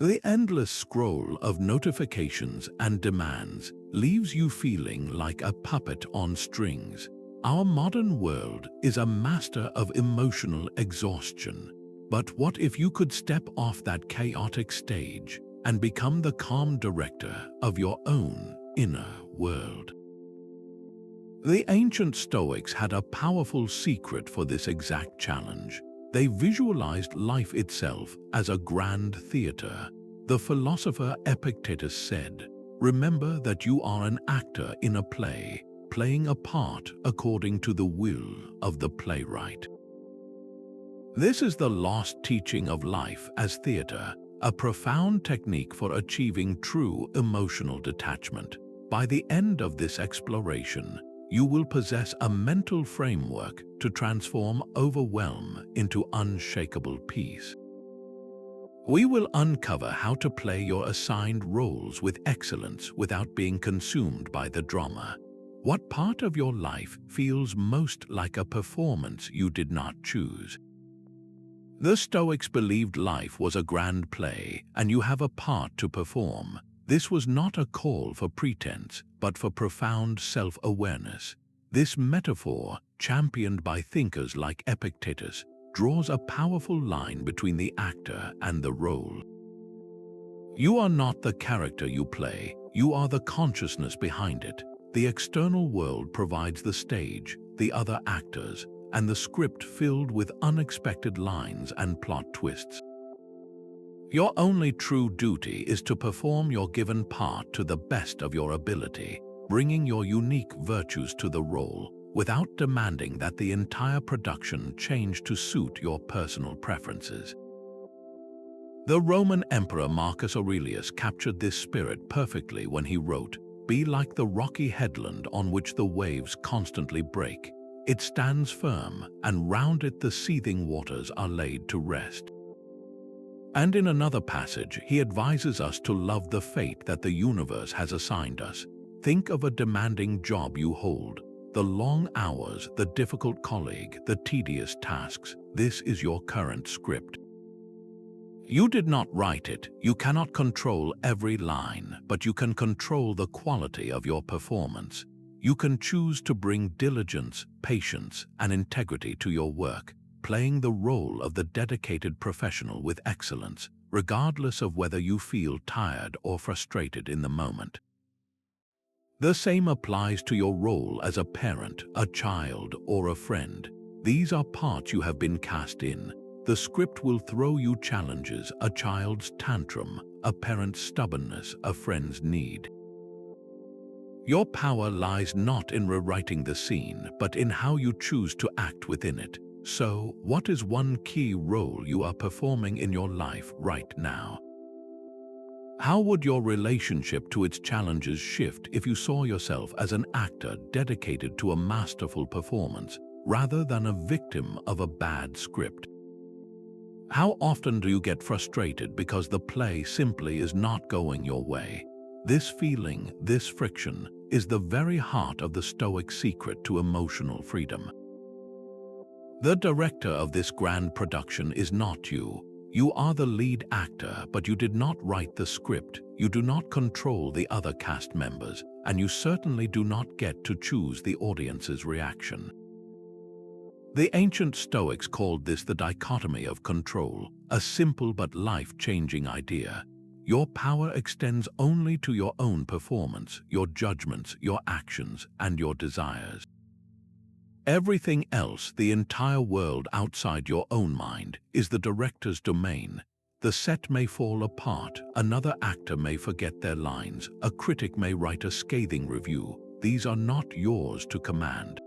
The endless scroll of notifications and demands leaves you feeling like a puppet on strings. Our modern world is a master of emotional exhaustion. But what if you could step off that chaotic stage and become the calm director of your own inner world? The ancient Stoics had a powerful secret for this exact challenge. They visualized life itself as a grand theater. The philosopher Epictetus said, "Remember that you are an actor in a play, playing a part according to the will of the playwright." This is the lost teaching of life as theater, a profound technique for achieving true emotional detachment. By the end of this exploration, you will possess a mental framework to transform overwhelm into unshakable peace. We will uncover how to play your assigned roles with excellence without being consumed by the drama. What part of your life feels most like a performance you did not choose? The Stoics believed life was a grand play, and you have a part to perform. This was not a call for pretense, but for profound self-awareness. This metaphor, championed by thinkers like Epictetus, draws a powerful line between the actor and the role. You are not the character you play, you are the consciousness behind it. The external world provides the stage, the other actors, and the script filled with unexpected lines and plot twists. Your only true duty is to perform your given part to the best of your ability, bringing your unique virtues to the role, without demanding that the entire production change to suit your personal preferences. The Roman Emperor Marcus Aurelius captured this spirit perfectly when he wrote, "Be like the rocky headland on which the waves constantly break. It stands firm, and round it the seething waters are laid to rest." And in another passage, he advises us to love the fate that the universe has assigned us. Think of a demanding job you hold, the long hours, the difficult colleague, the tedious tasks. This is your current script. You did not write it, you cannot control every line, but you can control the quality of your performance. You can choose to bring diligence, patience, and integrity to your work, playing the role of the dedicated professional with excellence, regardless of whether you feel tired or frustrated in the moment. The same applies to your role as a parent, a child, or a friend. These are parts you have been cast in. The script will throw you challenges, a child's tantrum, a parent's stubbornness, a friend's need. Your power lies not in rewriting the scene, but in how you choose to act within it. So, what is one key role you are performing in your life right now? How would your relationship to its challenges shift if you saw yourself as an actor dedicated to a masterful performance, rather than a victim of a bad script? How often do you get frustrated because the play simply is not going your way? This feeling, this friction, is the very heart of the Stoic secret to emotional freedom. The director of this grand production is not you. You are the lead actor, but you did not write the script. You do not control the other cast members, and you certainly do not get to choose the audience's reaction. The ancient Stoics called this the dichotomy of control, a simple but life-changing idea. Your power extends only to your own performance, your judgments, your actions, and your desires. Everything else, the entire world outside your own mind, is the director's domain. The set may fall apart, another actor may forget their lines, a critic may write a scathing review. These are not yours to command.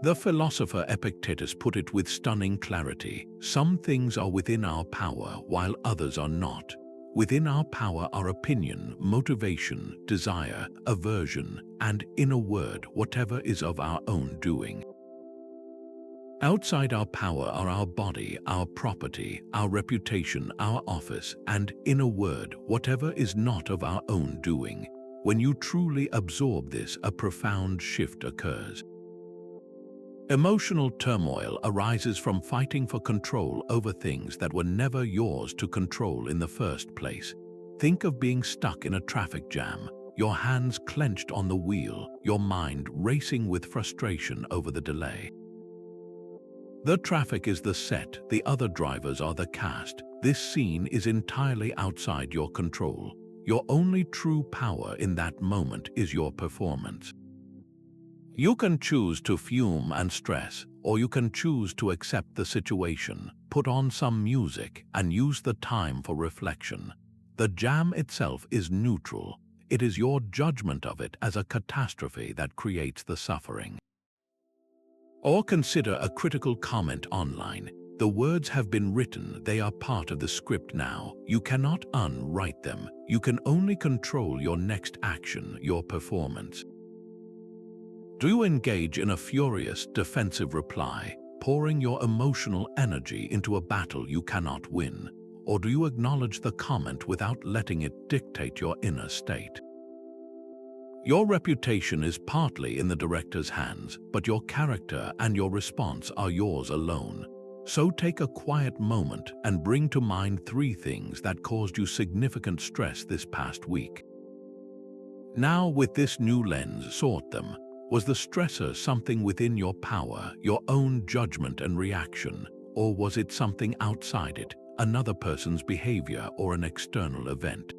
The philosopher Epictetus put it with stunning clarity. Some things are within our power, while others are not. Within our power are opinion, motivation, desire, aversion, and, in a word, whatever is of our own doing. Outside our power are our body, our property, our reputation, our office, and, in a word, whatever is not of our own doing. When you truly absorb this, a profound shift occurs. Emotional turmoil arises from fighting for control over things that were never yours to control in the first place. Think of being stuck in a traffic jam, your hands clenched on the wheel, your mind racing with frustration over the delay. The traffic is the set, the other drivers are the cast. This scene is entirely outside your control. Your only true power in that moment is your performance. You can choose to fume and stress, or you can choose to accept the situation, put on some music, and use the time for reflection. The jam itself is neutral. It is your judgment of it as a catastrophe that creates the suffering. Or consider a critical comment online. The words have been written, they are part of the script now. You cannot unwrite them. You can only control your next action, your performance. Do you engage in a furious, defensive reply, pouring your emotional energy into a battle you cannot win? Or do you acknowledge the comment without letting it dictate your inner state? Your reputation is partly in the director's hands, but your character and your response are yours alone. So take a quiet moment and bring to mind 3 things that caused you significant stress this past week. Now, with this new lens, sort them. Was the stressor something within your power, your own judgment and reaction, or was it something outside it, another person's behavior or an external event?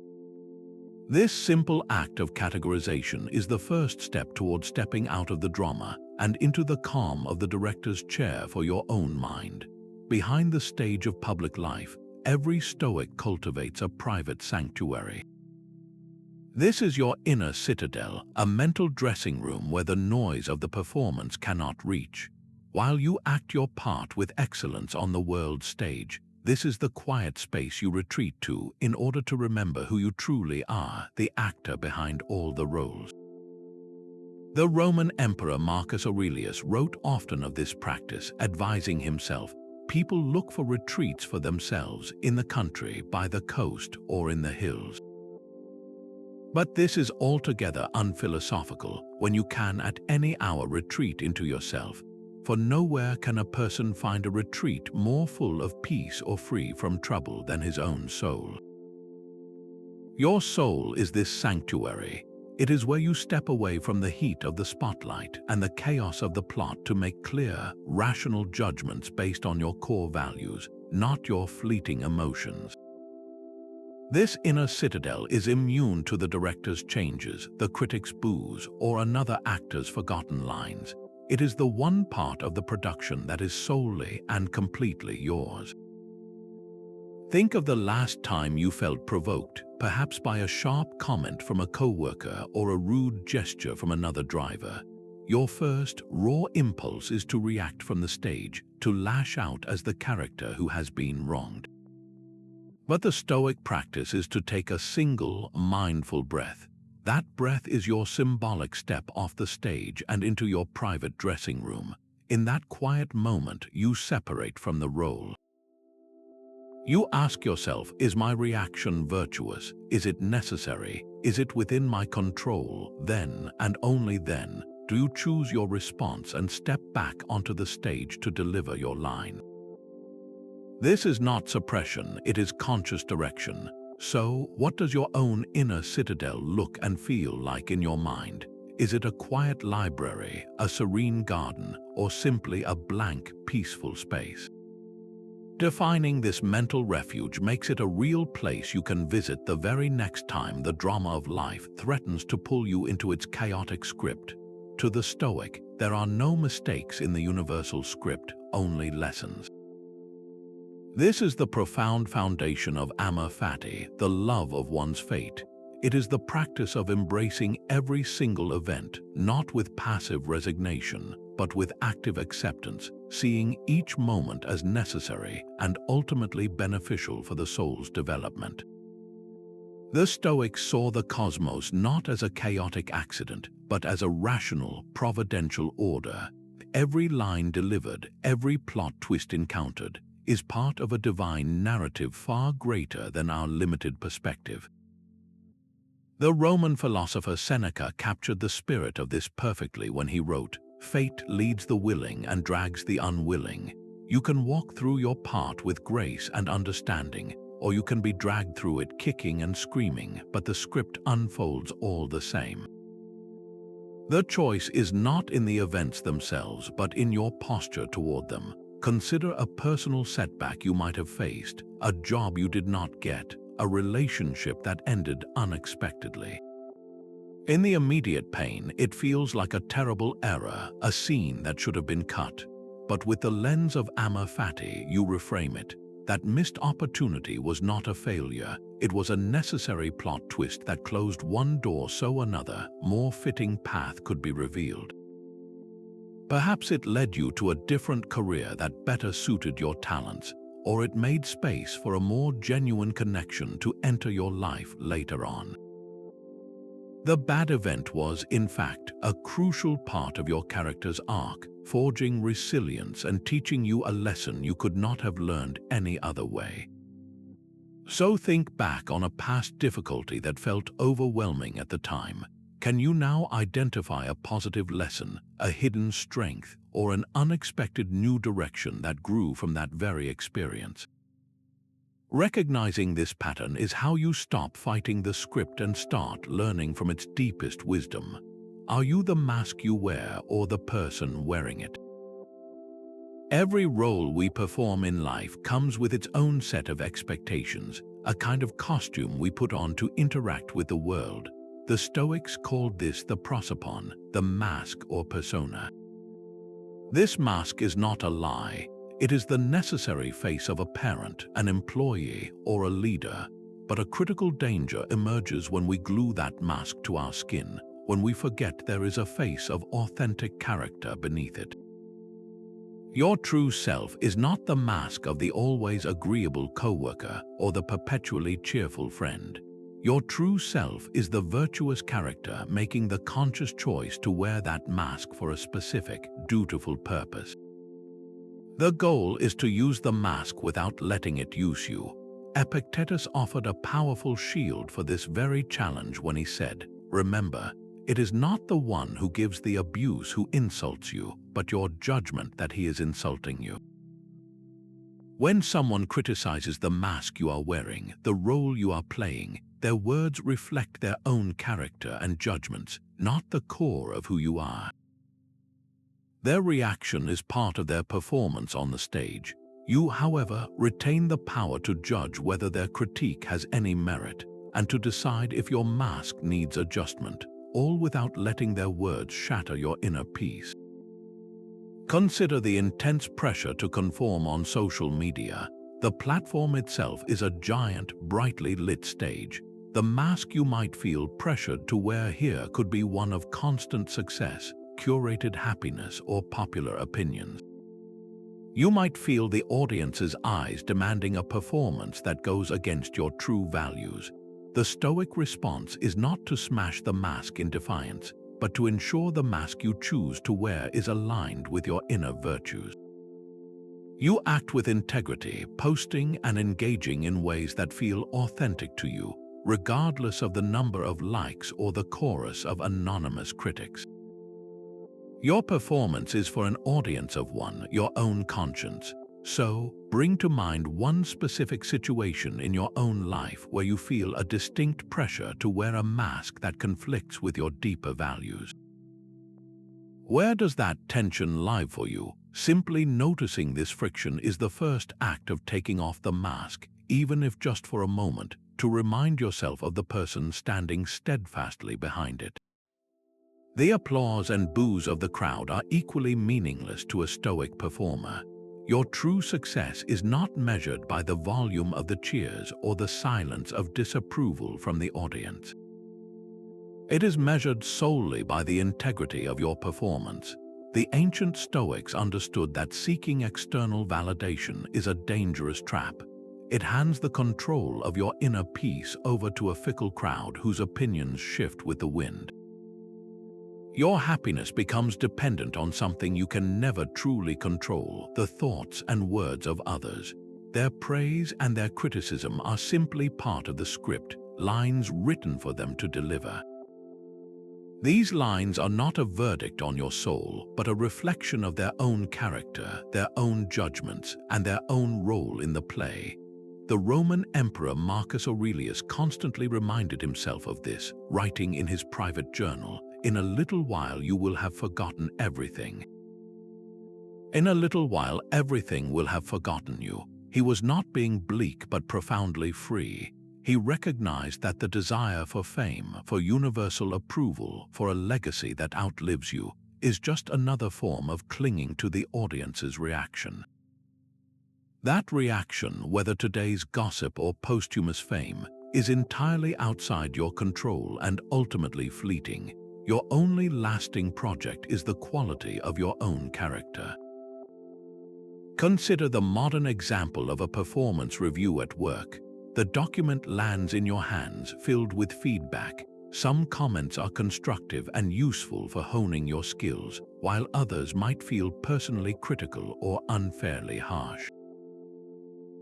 This simple act of categorization is the first step toward stepping out of the drama and into the calm of the director's chair for your own mind. Behind the stage of public life, every Stoic cultivates a private sanctuary. This is your inner citadel, a mental dressing room where the noise of the performance cannot reach. While you act your part with excellence on the world stage, this is the quiet space you retreat to in order to remember who you truly are, the actor behind all the roles. The Roman Emperor Marcus Aurelius wrote often of this practice, advising himself, "People look for retreats for themselves in the country, by the coast, or in the hills." But this is altogether unphilosophical when you can at any hour retreat into yourself, for nowhere can a person find a retreat more full of peace or free from trouble than his own soul. Your soul is this sanctuary. It is where you step away from the heat of the spotlight and the chaos of the plot to make clear, rational judgments based on your core values, not your fleeting emotions. This inner citadel is immune to the director's changes, the critic's boos, or another actor's forgotten lines. It is the one part of the production that is solely and completely yours. Think of the last time you felt provoked, perhaps by a sharp comment from a coworker or a rude gesture from another driver. Your first, raw impulse is to react from the stage, to lash out as the character who has been wronged. But the Stoic practice is to take a single, mindful breath. That breath is your symbolic step off the stage and into your private dressing room. In that quiet moment, you separate from the role. You ask yourself, is my reaction virtuous? Is it necessary? Is it within my control? Then, and only then, do you choose your response and step back onto the stage to deliver your line. This is not suppression, it is conscious direction. So, what does your own inner citadel look and feel like in your mind? Is it a quiet library, a serene garden, or simply a blank, peaceful space? Defining this mental refuge makes it a real place you can visit the very next time the drama of life threatens to pull you into its chaotic script. To the Stoic, there are no mistakes in the universal script, only lessons. This is the profound foundation of Amor Fati, the love of one's fate. It is the practice of embracing every single event, not with passive resignation, but with active acceptance, seeing each moment as necessary and ultimately beneficial for the soul's development. The Stoics saw the cosmos not as a chaotic accident, but as a rational, providential order. Every line delivered, every plot twist encountered, is part of a divine narrative far greater than our limited perspective. The Roman philosopher Seneca captured the spirit of this perfectly when he wrote, Fate leads the willing and drags the unwilling. You can walk through your part with grace and understanding, or you can be dragged through it kicking and screaming, but the script unfolds all the same. The choice is not in the events themselves, but in your posture toward them. Consider a personal setback you might have faced, a job you did not get, a relationship that ended unexpectedly. In the immediate pain, it feels like a terrible error, a scene that should have been cut. But with the lens of Amor Fati, you reframe it. That missed opportunity was not a failure. It was a necessary plot twist that closed one door so another, more fitting path could be revealed. Perhaps it led you to a different career that better suited your talents, or it made space for a more genuine connection to enter your life later on. The bad event was, in fact, a crucial part of your character's arc, forging resilience and teaching you a lesson you could not have learned any other way. So think back on a past difficulty that felt overwhelming at the time. Can you now identify a positive lesson, a hidden strength, or an unexpected new direction that grew from that very experience? Recognizing this pattern is how you stop fighting the script and start learning from its deepest wisdom. Are you the mask you wear or the person wearing it? Every role we perform in life comes with its own set of expectations, a kind of costume we put on to interact with the world. The Stoics called this the prosopon, the mask or persona. This mask is not a lie. It is the necessary face of a parent, an employee, or a leader. But a critical danger emerges when we glue that mask to our skin, when we forget there is a face of authentic character beneath it. Your true self is not the mask of the always agreeable coworker or the perpetually cheerful friend. Your true self is the virtuous character making the conscious choice to wear that mask for a specific, dutiful purpose. The goal is to use the mask without letting it use you. Epictetus offered a powerful shield for this very challenge when he said, "Remember, it is not the one who gives the abuse who insults you, but your judgment that he is insulting you." When someone criticizes the mask you are wearing, the role you are playing, their words reflect their own character and judgments, not the core of who you are. Their reaction is part of their performance on the stage. You, however, retain the power to judge whether their critique has any merit and to decide if your mask needs adjustment, all without letting their words shatter your inner peace. Consider the intense pressure to conform on social media. The platform itself is a giant, brightly lit stage. The mask you might feel pressured to wear here could be one of constant success, curated happiness, or popular opinions. You might feel the audience's eyes demanding a performance that goes against your true values. The Stoic response is not to smash the mask in defiance, but to ensure the mask you choose to wear is aligned with your inner virtues. You act with integrity, posting and engaging in ways that feel authentic to you, regardless of the number of likes or the chorus of anonymous critics. Your performance is for an audience of one, your own conscience. So, bring to mind one specific situation in your own life where you feel a distinct pressure to wear a mask that conflicts with your deeper values. Where does that tension lie for you? Simply noticing this friction is the first act of taking off the mask, even if just for a moment, to remind yourself of the person standing steadfastly behind it. The applause and boos of the crowd are equally meaningless to a Stoic performer. Your true success is not measured by the volume of the cheers or the silence of disapproval from the audience. It is measured solely by the integrity of your performance. The ancient Stoics understood that seeking external validation is a dangerous trap. It hands the control of your inner peace over to a fickle crowd whose opinions shift with the wind. Your happiness becomes dependent on something you can never truly control, the thoughts and words of others. Their praise and their criticism are simply part of the script, lines written for them to deliver. These lines are not a verdict on your soul, but a reflection of their own character, their own judgments, and their own role in the play. The Roman Emperor Marcus Aurelius constantly reminded himself of this, writing in his private journal, "In a little while you will have forgotten everything." In a little while everything will have forgotten you. He was not being bleak but profoundly free. He recognized that the desire for fame, for universal approval, for a legacy that outlives you, is just another form of clinging to the audience's reaction. That reaction, whether today's gossip or posthumous fame, is entirely outside your control and ultimately fleeting. Your only lasting project is the quality of your own character. Consider the modern example of a performance review at work. The document lands in your hands, filled with feedback. Some comments are constructive and useful for honing your skills, while others might feel personally critical or unfairly harsh.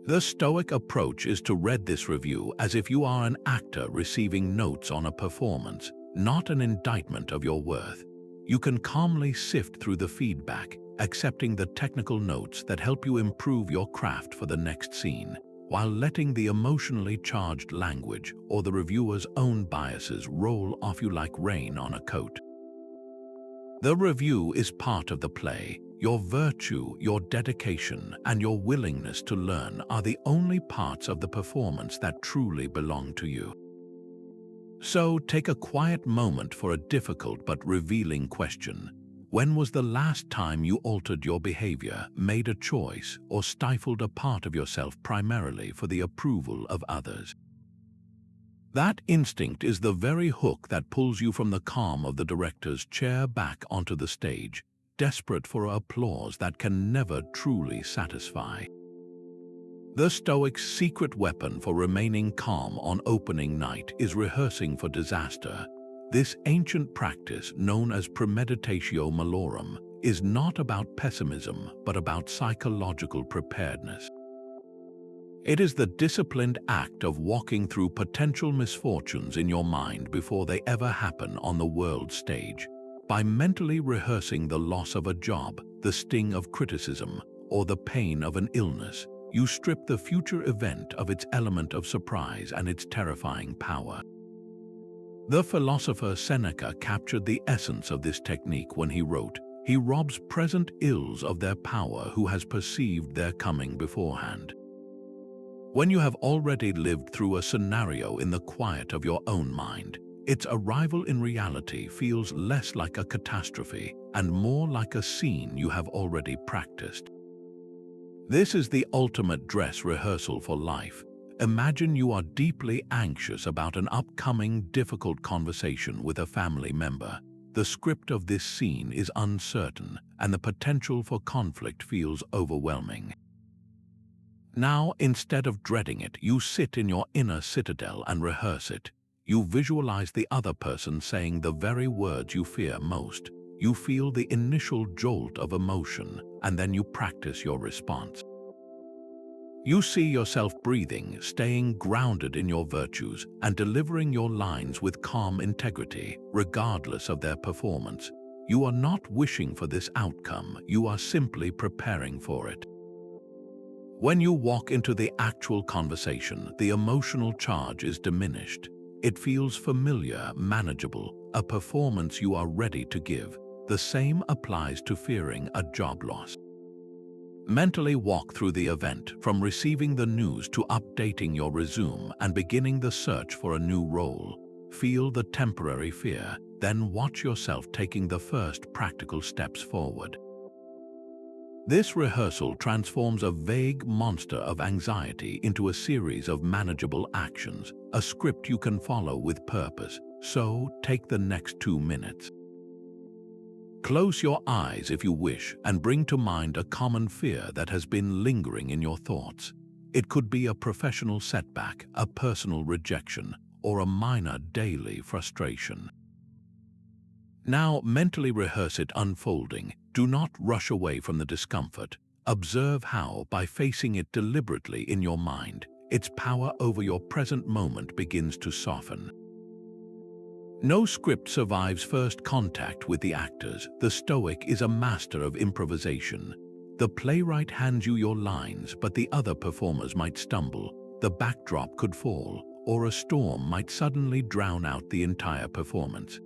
The Stoic approach is to read this review as if you are an actor receiving notes on a performance, not an indictment of your worth. You can calmly sift through the feedback, accepting the technical notes that help you improve your craft for the next scene, while letting the emotionally charged language or the reviewer's own biases roll off you like rain on a coat. The review is part of the play. Your virtue, your dedication, and your willingness to learn are the only parts of the performance that truly belong to you. So take a quiet moment for a difficult but revealing question. When was the last time you altered your behavior, made a choice, or stifled a part of yourself primarily for the approval of others? That instinct is the very hook that pulls you from the calm of the director's chair back onto the stage, desperate for applause that can never truly satisfy. The Stoic's secret weapon for remaining calm on opening night is rehearsing for disaster. This ancient practice, known as premeditatio malorum, is not about pessimism but about psychological preparedness. It is the disciplined act of walking through potential misfortunes in your mind before they ever happen on the world stage. By mentally rehearsing the loss of a job, the sting of criticism, or the pain of an illness, you strip the future event of its element of surprise and its terrifying power. The philosopher Seneca captured the essence of this technique when he wrote, "He robs present ills of their power who has perceived their coming beforehand." When you have already lived through a scenario in the quiet of your own mind, its arrival in reality feels less like a catastrophe and more like a scene you have already practiced. This is the ultimate dress rehearsal for life. Imagine you are deeply anxious about an upcoming difficult conversation with a family member. The script of this scene is uncertain, and the potential for conflict feels overwhelming. Now, instead of dreading it, you sit in your inner citadel and rehearse it. You visualize the other person saying the very words you fear most. You feel the initial jolt of emotion, and then you practice your response. You see yourself breathing, staying grounded in your virtues, and delivering your lines with calm integrity, regardless of their performance. You are not wishing for this outcome, you are simply preparing for it. When you walk into the actual conversation, the emotional charge is diminished. It feels familiar, manageable, a performance you are ready to give. The same applies to fearing a job loss. Mentally walk through the event, from receiving the news to updating your resume and beginning the search for a new role. Feel the temporary fear, then watch yourself taking the first practical steps forward. This rehearsal transforms a vague monster of anxiety into a series of manageable actions, a script you can follow with purpose. So, take the next 2 minutes. Close your eyes if you wish and bring to mind a common fear that has been lingering in your thoughts. It could be a professional setback, a personal rejection, or a minor daily frustration. Now mentally rehearse it unfolding. Do not rush away from the discomfort. Observe how, by facing it deliberately in your mind, its power over your present moment begins to soften. No script survives first contact with the actors. The Stoic is a master of improvisation. The playwright hands you your lines, but the other performers might stumble, the backdrop could fall, or a storm might suddenly drown out the entire performance.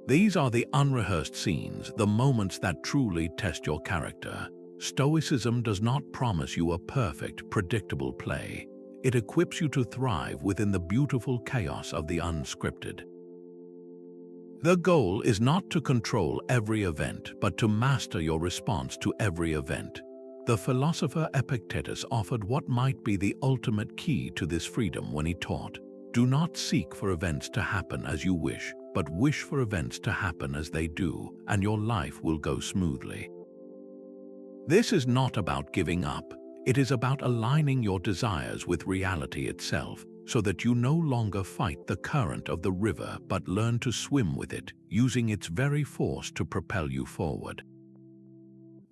These are the unrehearsed scenes, the moments that truly test your character. Stoicism does not promise you a perfect, predictable play. It equips you to thrive within the beautiful chaos of the unscripted. The goal is not to control every event, but to master your response to every event. The philosopher Epictetus offered what might be the ultimate key to this freedom when he taught, "Do not seek for events to happen as you wish, but wish for events to happen as they do, and your life will go smoothly." This is not about giving up. It is about aligning your desires with reality itself, so that you no longer fight the current of the river but learn to swim with it, using its very force to propel you forward.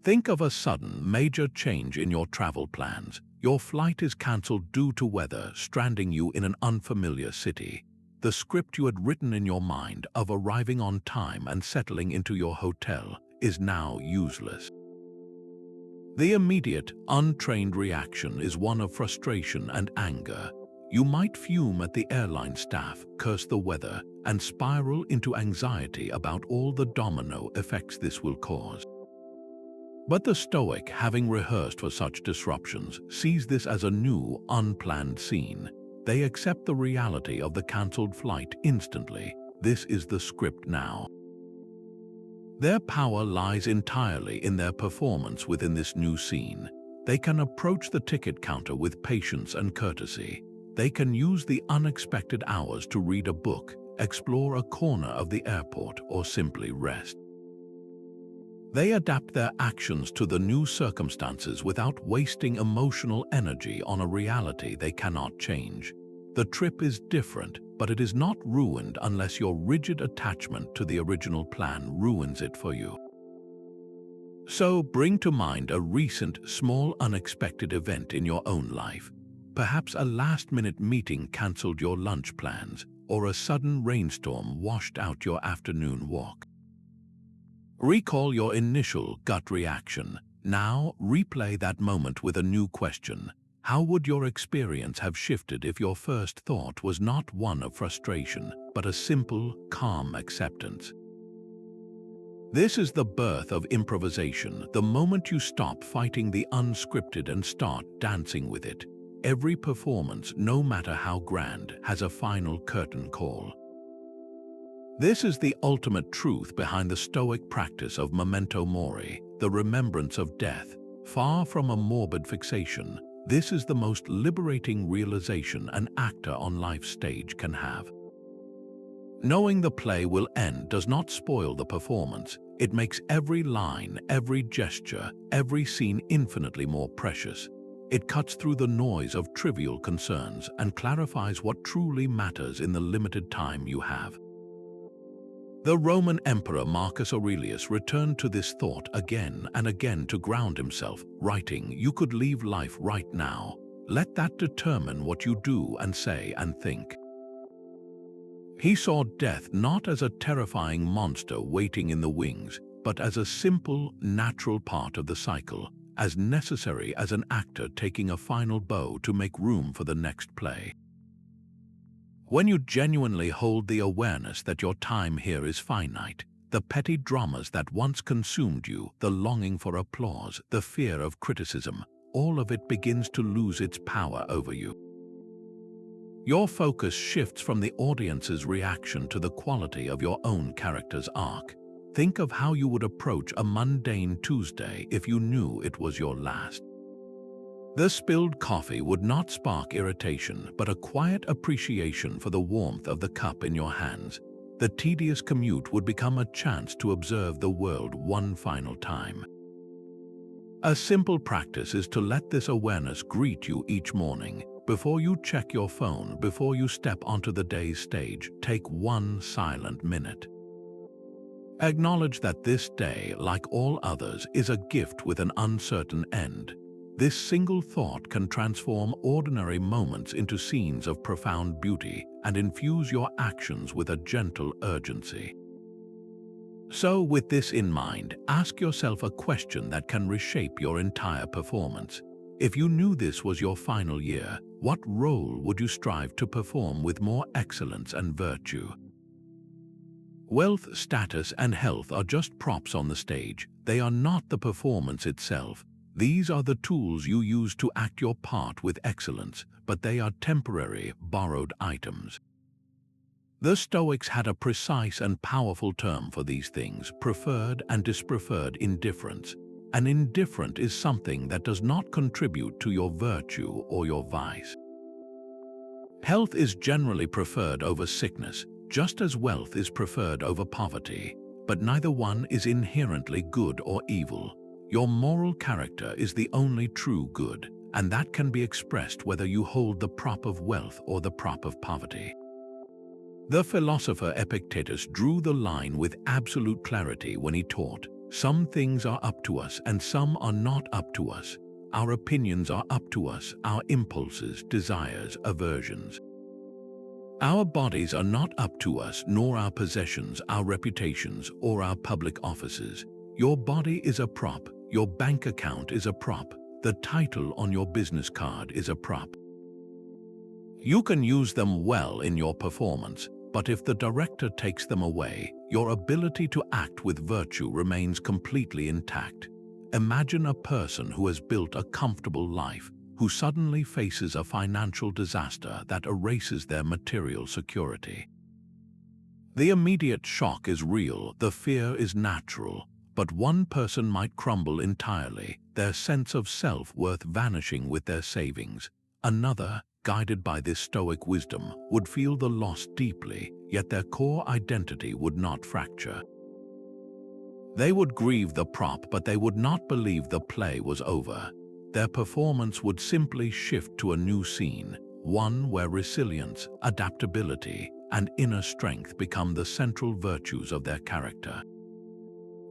Think of a sudden, major change in your travel plans. Your flight is cancelled due to weather, stranding you in an unfamiliar city. The script you had written in your mind of arriving on time and settling into your hotel is now useless. The immediate, untrained reaction is one of frustration and anger. You might fume at the airline staff, curse the weather, and spiral into anxiety about all the domino effects this will cause. But the Stoic, having rehearsed for such disruptions, sees this as a new, unplanned scene. They accept the reality of the cancelled flight instantly. This is the script now. Their power lies entirely in their performance within this new scene. They can approach the ticket counter with patience and courtesy. They can use the unexpected hours to read a book, explore a corner of the airport, or simply rest. They adapt their actions to the new circumstances without wasting emotional energy on a reality they cannot change. The trip is different, but it is not ruined unless your rigid attachment to the original plan ruins it for you. So bring to mind a recent, small, unexpected event in your own life. Perhaps a last-minute meeting cancelled your lunch plans, or a sudden rainstorm washed out your afternoon walk. Recall your initial gut reaction. Now replay that moment with a new question. How would your experience have shifted if your first thought was not one of frustration, but a simple, calm acceptance? This is the birth of improvisation, the moment you stop fighting the unscripted and start dancing with it. Every performance, no matter how grand, has a final curtain call. This is the ultimate truth behind the Stoic practice of Memento Mori, the remembrance of death. Far from a morbid fixation, this is the most liberating realization an actor on life's stage can have. Knowing the play will end does not spoil the performance. It makes every line, every gesture, every scene infinitely more precious. It cuts through the noise of trivial concerns and clarifies what truly matters in the limited time you have. The Roman Emperor Marcus Aurelius returned to this thought again and again to ground himself, writing, "You could leave life right now. Let that determine what you do and say and think." He saw death not as a terrifying monster waiting in the wings, but as a simple, natural part of the cycle, as necessary as an actor taking a final bow to make room for the next play. When you genuinely hold the awareness that your time here is finite, the petty dramas that once consumed you, the longing for applause, the fear of criticism, all of it begins to lose its power over you. Your focus shifts from the audience's reaction to the quality of your own character's arc. Think of how you would approach a mundane Tuesday if you knew it was your last. The spilled coffee would not spark irritation, but a quiet appreciation for the warmth of the cup in your hands. The tedious commute would become a chance to observe the world one final time. A simple practice is to let this awareness greet you each morning. Before you check your phone, before you step onto the day's stage, take one silent minute. Acknowledge that this day, like all others, is a gift with an uncertain end. This single thought can transform ordinary moments into scenes of profound beauty and infuse your actions with a gentle urgency. So, with this in mind, ask yourself a question that can reshape your entire performance. If you knew this was your final year, what role would you strive to perform with more excellence and virtue? Wealth, status, and health are just props on the stage. They are not the performance itself. These are the tools you use to act your part with excellence, but they are temporary, borrowed items. The Stoics had a precise and powerful term for these things: preferred and dispreferred indifference. An indifferent is something that does not contribute to your virtue or your vice. Health is generally preferred over sickness, just as wealth is preferred over poverty, but neither one is inherently good or evil. Your moral character is the only true good, and that can be expressed whether you hold the prop of wealth or the prop of poverty. The philosopher Epictetus drew the line with absolute clarity when he taught, "Some things are up to us and some are not up to us. Our opinions are up to us, our impulses, desires, aversions. Our bodies are not up to us, nor our possessions, our reputations, or our public offices. Your body is a prop, your bank account is a prop, the title on your business card is a prop. You can use them well in your performance, but if the director takes them away, your ability to act with virtue remains completely intact. Imagine a person who has built a comfortable life, who suddenly faces a financial disaster that erases their material security. The immediate shock is real, the fear is natural, but one person might crumble entirely, their sense of self-worth vanishing with their savings. Another, guided by this Stoic wisdom, would feel the loss deeply, yet their core identity would not fracture. They would grieve the prop, but they would not believe the play was over. Their performance would simply shift to a new scene, one where resilience, adaptability, and inner strength become the central virtues of their character.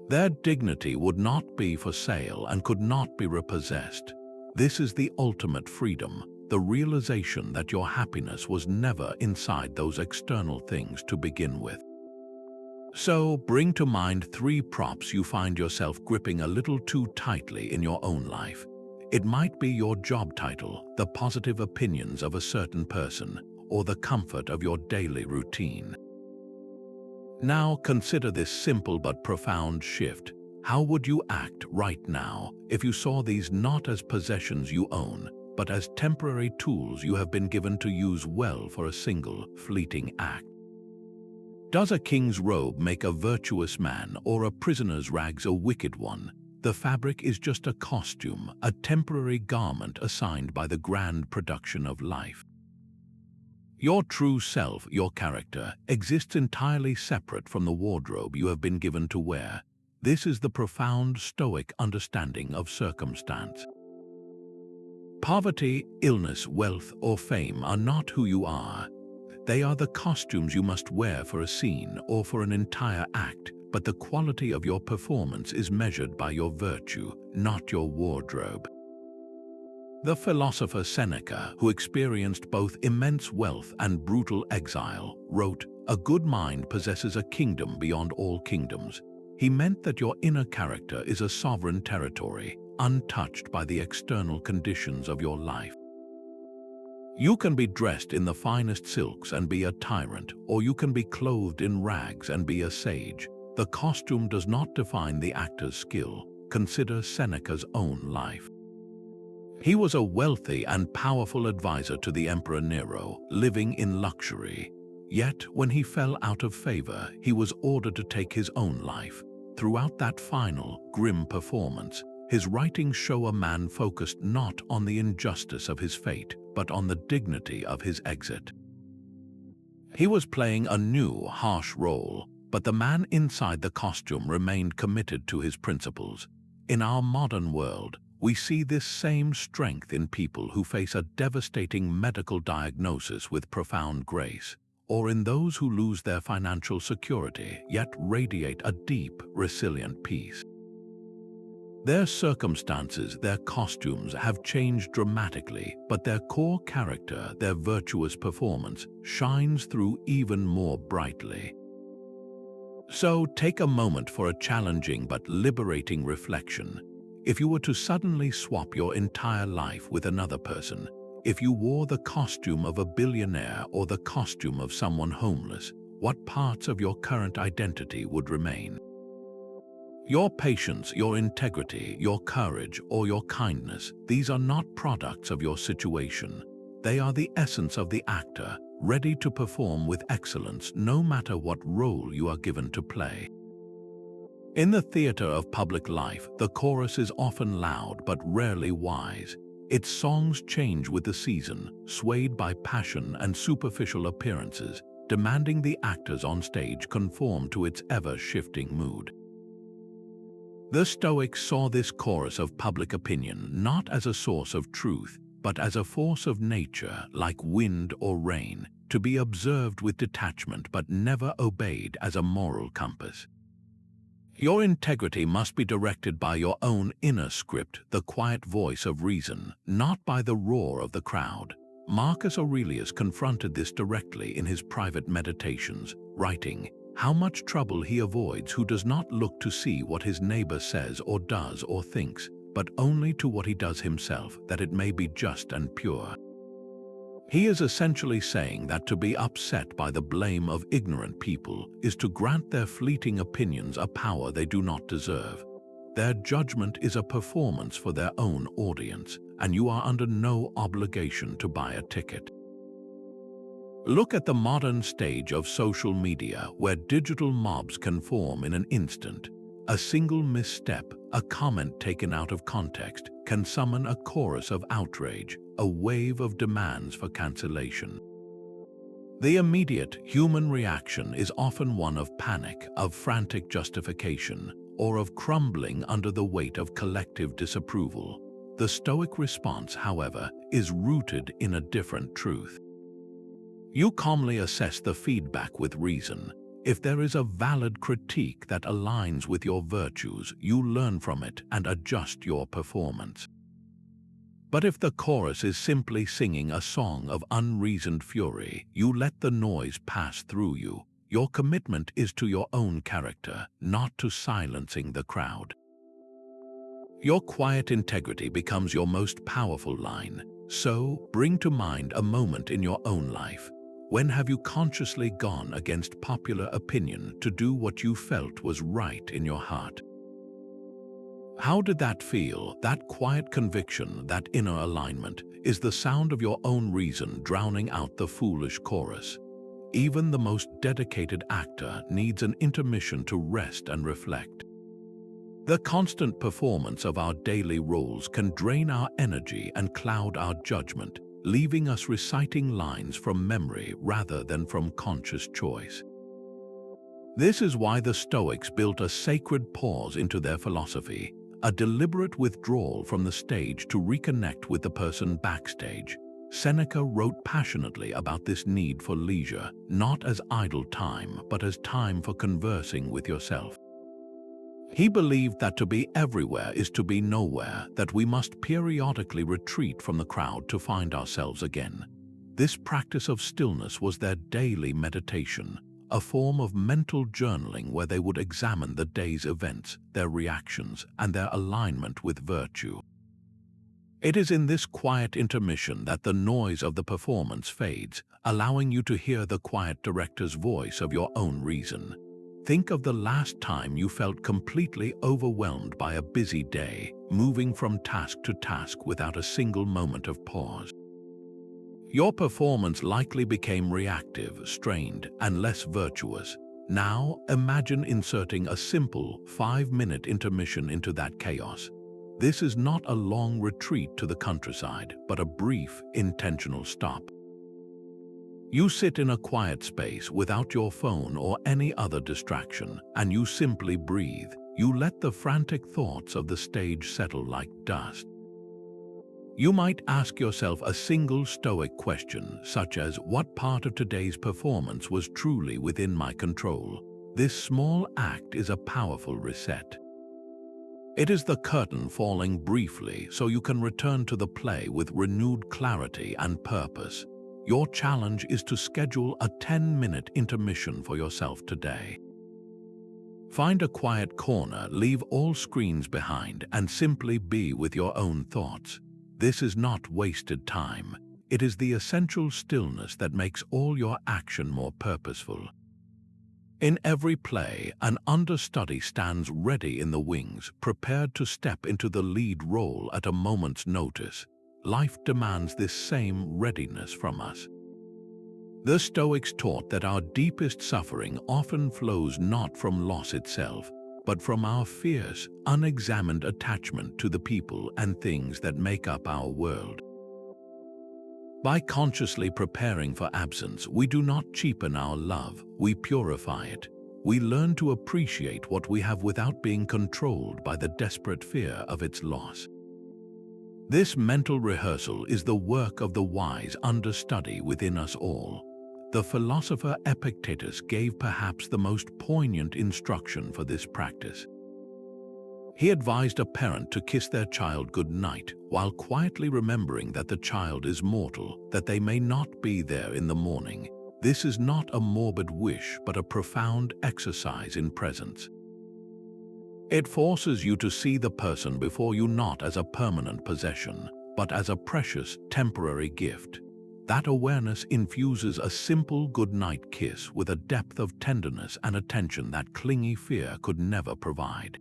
Their dignity would not be for sale and could not be repossessed. This is the ultimate freedom, the realization that your happiness was never inside those external things to begin with. So, bring to mind 3 props you find yourself gripping a little too tightly in your own life. It might be your job title, the positive opinions of a certain person, or the comfort of your daily routine. Now consider this simple but profound shift. How would you act right now if you saw these not as possessions you own, but as temporary tools you have been given to use well for a single, fleeting act? Does a king's robe make a virtuous man, or a prisoner's rags a wicked one? The fabric is just a costume, a temporary garment assigned by the grand production of life. Your true self, your character, exists entirely separate from the wardrobe you have been given to wear. This is the profound Stoic understanding of circumstance. Poverty, illness, wealth, or fame are not who you are. They are the costumes you must wear for a scene or for an entire act, but the quality of your performance is measured by your virtue, not your wardrobe. The philosopher Seneca, who experienced both immense wealth and brutal exile, wrote, "A good mind possesses a kingdom beyond all kingdoms." He meant that your inner character is a sovereign territory, untouched by the external conditions of your life. You can be dressed in the finest silks and be a tyrant, or you can be clothed in rags and be a sage. The costume does not define the actor's skill. Consider Seneca's own life. He was a wealthy and powerful advisor to the Emperor Nero, living in luxury. Yet, when he fell out of favor, he was ordered to take his own life. Throughout that final, grim performance, his writings show a man focused not on the injustice of his fate, but on the dignity of his exit. He was playing a new, harsh role, but the man inside the costume remained committed to his principles. In our modern world, we see this same strength in people who face a devastating medical diagnosis with profound grace, or in those who lose their financial security yet radiate a deep, resilient peace. Their circumstances, their costumes have changed dramatically, but their core character, their virtuous performance, shines through even more brightly. So take a moment for a challenging but liberating reflection. If you were to suddenly swap your entire life with another person, if you wore the costume of a billionaire or the costume of someone homeless, what parts of your current identity would remain? Your patience, your integrity, your courage, or your kindness, these are not products of your situation. They are the essence of the actor, ready to perform with excellence no matter what role you are given to play. In the theater of public life, the chorus is often loud but rarely wise. Its songs change with the season, swayed by passion and superficial appearances, demanding the actors on stage conform to its ever-shifting mood. The Stoics saw this chorus of public opinion not as a source of truth, but as a force of nature like wind or rain, to be observed with detachment but never obeyed as a moral compass. Your integrity must be directed by your own inner script, the quiet voice of reason, not by the roar of the crowd. Marcus Aurelius confronted this directly in his private meditations, writing, "How much trouble he avoids who does not look to see what his neighbor says or does or thinks, but only to what he does himself, that it may be just and pure." He is essentially saying that to be upset by the blame of ignorant people is to grant their fleeting opinions a power they do not deserve. Their judgment is a performance for their own audience, and you are under no obligation to buy a ticket. Look at the modern stage of social media, where digital mobs can form in an instant. A single misstep, a comment taken out of context, can summon a chorus of outrage, a wave of demands for cancellation. The immediate human reaction is often one of panic, of frantic justification, or of crumbling under the weight of collective disapproval. The Stoic response, however, is rooted in a different truth. You calmly assess the feedback with reason. If there is a valid critique that aligns with your virtues, you learn from it and adjust your performance. But if the chorus is simply singing a song of unreasoned fury, you let the noise pass through you. Your commitment is to your own character, not to silencing the crowd. Your quiet integrity becomes your most powerful line. So, bring to mind a moment in your own life. When have you consciously gone against popular opinion to do what you felt was right in your heart? How did that feel? That quiet conviction, that inner alignment, is the sound of your own reason drowning out the foolish chorus. Even the most dedicated actor needs an intermission to rest and reflect. The constant performance of our daily roles can drain our energy and cloud our judgment, leaving us reciting lines from memory rather than from conscious choice. This is why the Stoics built a sacred pause into their philosophy, a deliberate withdrawal from the stage to reconnect with the person backstage. Seneca wrote passionately about this need for leisure, not as idle time, but as time for conversing with yourself. He believed that to be everywhere is to be nowhere, that we must periodically retreat from the crowd to find ourselves again. This practice of stillness was their daily meditation, a form of mental journaling where they would examine the day's events, their reactions, and their alignment with virtue. It is in this quiet intermission that the noise of the performance fades, allowing you to hear the quiet director's voice of your own reason. Think of the last time you felt completely overwhelmed by a busy day, moving from task to task without a single moment of pause. Your performance likely became reactive, strained, and less virtuous. Now, imagine inserting a simple 5-minute intermission into that chaos. This is not a long retreat to the countryside, but a brief, intentional stop. You sit in a quiet space without your phone or any other distraction, and you simply breathe. You let the frantic thoughts of the stage settle like dust. You might ask yourself a single Stoic question, such as, what part of today's performance was truly within my control? This small act is a powerful reset. It is the curtain falling briefly so you can return to the play with renewed clarity and purpose. Your challenge is to schedule a 10-minute intermission for yourself today. Find a quiet corner, leave all screens behind, and simply be with your own thoughts. This is not wasted time. It is the essential stillness that makes all your action more purposeful. In every play, an understudy stands ready in the wings, prepared to step into the lead role at a moment's notice. Life demands this same readiness from us. The Stoics taught that our deepest suffering often flows not from loss itself, but from our fierce, unexamined attachment to the people and things that make up our world. By consciously preparing for absence, we do not cheapen our love, we purify it. We learn to appreciate what we have without being controlled by the desperate fear of its loss. This mental rehearsal is the work of the wise understudy within us all. The philosopher Epictetus gave perhaps the most poignant instruction for this practice. He advised a parent to kiss their child good night while quietly remembering that the child is mortal, that they may not be there in the morning. This is not a morbid wish, but a profound exercise in presence. It forces you to see the person before you not as a permanent possession, but as a precious, temporary gift. That awareness infuses a simple goodnight kiss with a depth of tenderness and attention that clingy fear could never provide.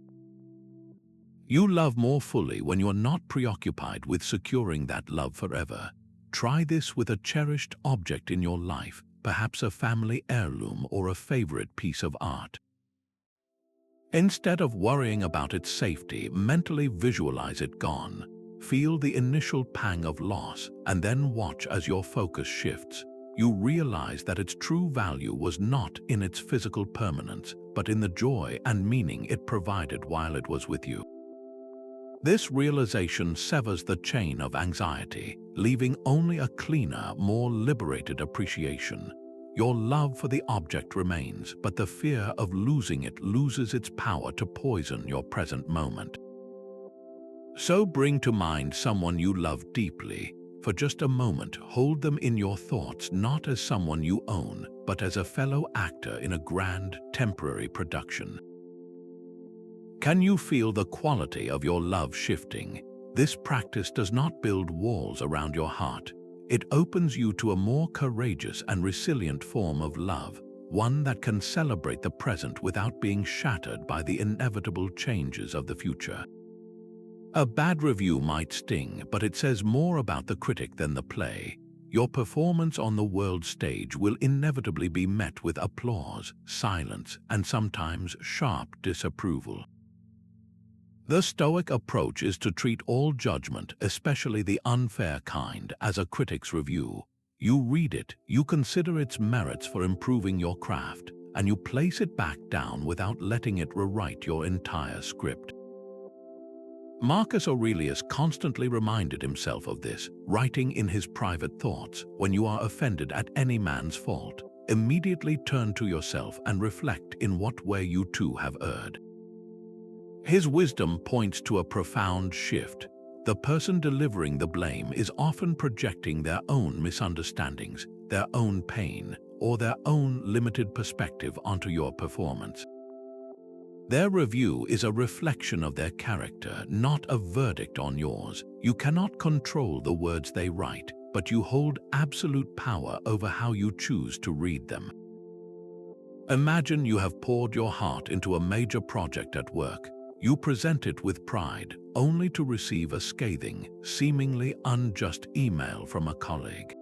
You love more fully when you're not preoccupied with securing that love forever. Try this with a cherished object in your life, perhaps a family heirloom or a favorite piece of art. Instead of worrying about its safety, mentally visualize it gone. Feel the initial pang of loss, and then watch as your focus shifts. You realize that its true value was not in its physical permanence, but in the joy and meaning it provided while it was with you. This realization severs the chain of anxiety, leaving only a cleaner, more liberated appreciation. Your love for the object remains, but the fear of losing it loses its power to poison your present moment. So bring to mind someone you love deeply. For just a moment, hold them in your thoughts not as someone you own, but as a fellow actor in a grand, temporary production. Can you feel the quality of your love shifting? This practice does not build walls around your heart. It opens you to a more courageous and resilient form of love, one that can celebrate the present without being shattered by the inevitable changes of the future. A bad review might sting, but it says more about the critic than the play. Your performance on the world stage will inevitably be met with applause, silence, and sometimes sharp disapproval. The Stoic approach is to treat all judgment, especially the unfair kind, as a critic's review. You read it, you consider its merits for improving your craft, and you place it back down without letting it rewrite your entire script. Marcus Aurelius constantly reminded himself of this, writing in his private thoughts, "When you are offended at any man's fault, immediately turn to yourself and reflect in what way you too have erred." His wisdom points to a profound shift. The person delivering the blame is often projecting their own misunderstandings, their own pain, or their own limited perspective onto your performance. Their review is a reflection of their character, not a verdict on yours. You cannot control the words they write, but you hold absolute power over how you choose to read them. Imagine you have poured your heart into a major project at work. You present it with pride, only to receive a scathing, seemingly unjust email from a colleague.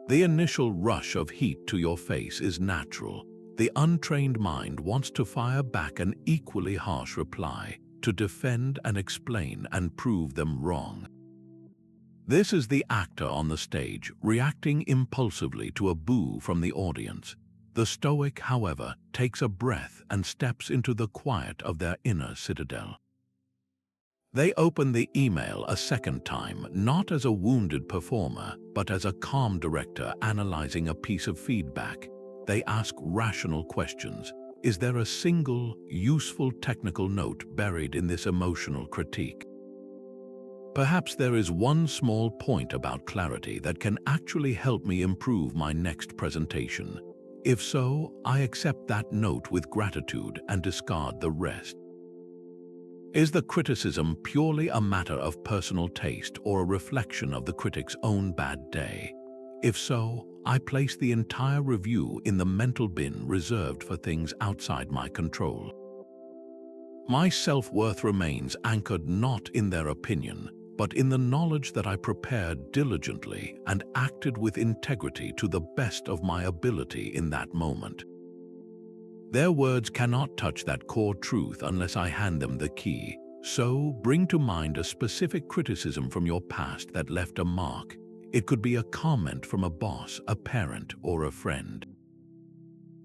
The initial rush of heat to your face is natural. The untrained mind wants to fire back an equally harsh reply, to defend and explain and prove them wrong. This is the actor on the stage, reacting impulsively to a boo from the audience. The Stoic, however, takes a breath and steps into the quiet of their inner citadel. They open the email a second time, not as a wounded performer, but as a calm director analyzing a piece of feedback. They ask rational questions. is there a single, useful technical note buried in this emotional critique? Perhaps there is one small point about clarity that can actually help me improve my next presentation. If so, I accept that note with gratitude and discard the rest. Is the criticism purely a matter of personal taste or a reflection of the critic's own bad day? If so, I place the entire review in the mental bin reserved for things outside my control. My self-worth remains anchored not in their opinion, but in the knowledge that I prepared diligently and acted with integrity to the best of my ability in that moment. Their words cannot touch that core truth unless I hand them the key. So, bring to mind a specific criticism from your past that left a mark. It could be a comment from a boss, a parent, or a friend.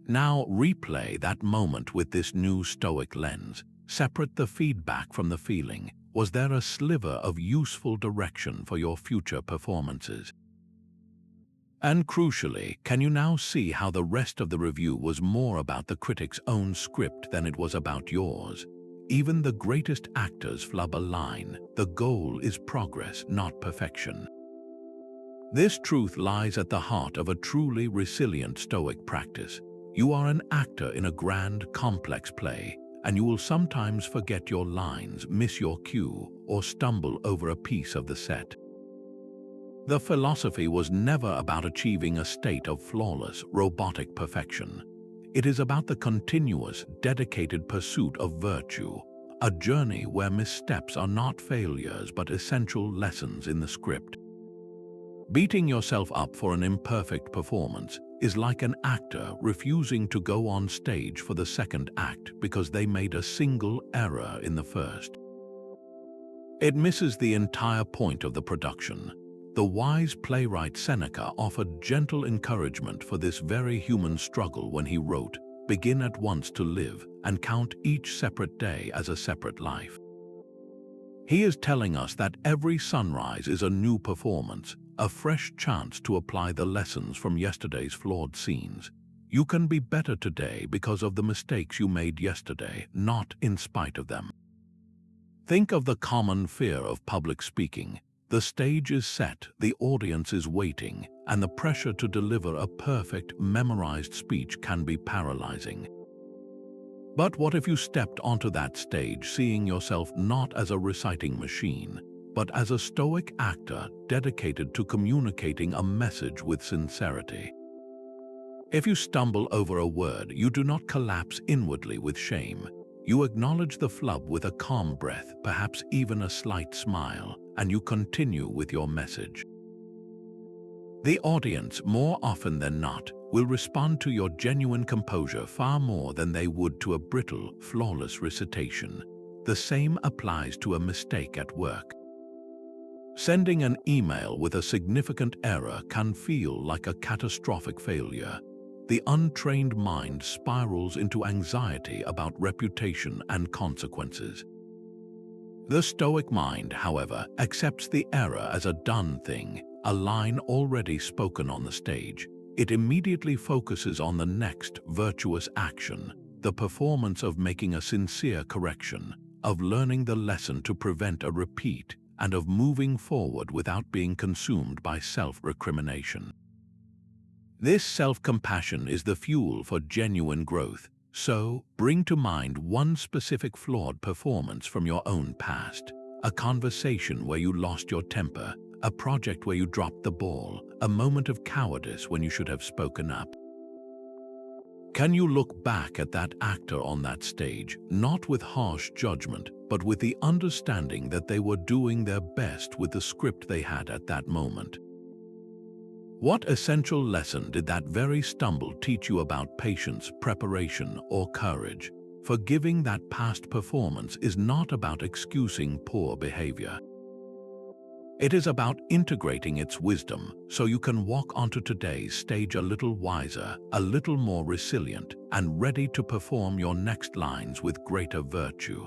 Now replay that moment with this new Stoic lens. Separate the feedback from the feeling. Was there a sliver of useful direction for your future performances? And crucially, can you now see how the rest of the review was more about the critic's own script than it was about yours? Even the greatest actors flub a line. The goal is progress, not perfection. This truth lies at the heart of a truly resilient Stoic practice. You are an actor in a grand, complex play, and you will sometimes forget your lines, miss your cue, or stumble over a piece of the set. The philosophy was never about achieving a state of flawless, robotic perfection. It is about the continuous, dedicated pursuit of virtue, a journey where missteps are not failures but essential lessons in the script. Beating yourself up for an imperfect performance is like an actor refusing to go on stage for the second act because they made a single error in the first. It misses the entire point of the production. The wise playwright Seneca offered gentle encouragement for this very human struggle when he wrote, "Begin at once to live and count each separate day as a separate life." He is telling us that every sunrise is a new performance, a fresh chance to apply the lessons from yesterday's flawed scenes. You can be better today because of the mistakes you made yesterday, not in spite of them. Think of the common fear of public speaking. The stage is set, the audience is waiting, and the pressure to deliver a perfect, memorized speech can be paralyzing. But what if you stepped onto that stage seeing yourself not as a reciting machine, but as a Stoic actor dedicated to communicating a message with sincerity? If you stumble over a word, you do not collapse inwardly with shame. You acknowledge the flub with a calm breath, perhaps even a slight smile, and you continue with your message. The audience, more often than not, will respond to your genuine composure far more than they would to a brittle, flawless recitation. The same applies to a mistake at work. Sending an email with a significant error can feel like a catastrophic failure. The untrained mind spirals into anxiety about reputation and consequences. The Stoic mind, however, accepts the error as a done thing, a line already spoken on the stage. It immediately focuses on the next virtuous action, the performance of making a sincere correction, of learning the lesson to prevent a repeat, and of moving forward without being consumed by self-recrimination. This self-compassion is the fuel for genuine growth. So, bring to mind one specific flawed performance from your own past, a conversation where you lost your temper, a project where you dropped the ball, a moment of cowardice when you should have spoken up. Can you look back at that actor on that stage, not with harsh judgment, but with the understanding that they were doing their best with the script they had at that moment? What essential lesson did that very stumble teach you about patience, preparation, or courage? Forgiving that past performance is not about excusing poor behavior. It is about integrating its wisdom so you can walk onto today's stage a little wiser, a little more resilient, and ready to perform your next lines with greater virtue.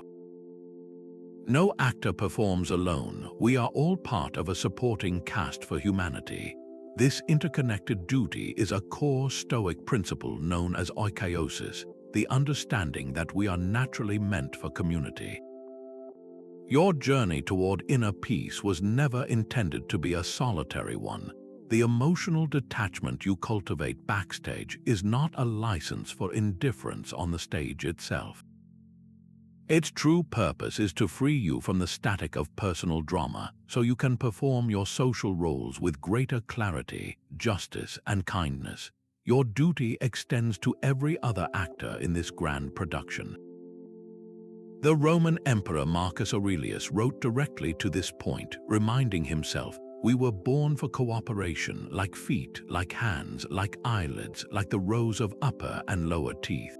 No actor performs alone. We are all part of a supporting cast for humanity. This interconnected duty is a core Stoic principle known as oikeiosis, the understanding that we are naturally meant for community. Your journey toward inner peace was never intended to be a solitary one. The emotional detachment you cultivate backstage is not a license for indifference on the stage itself. Its true purpose is to free you from the static of personal drama so you can perform your social roles with greater clarity, justice, and kindness. Your duty extends to every other actor in this grand production. The Roman Emperor Marcus Aurelius wrote directly to this point, reminding himself, "We were born for cooperation, like feet, like hands, like eyelids, like the rows of upper and lower teeth.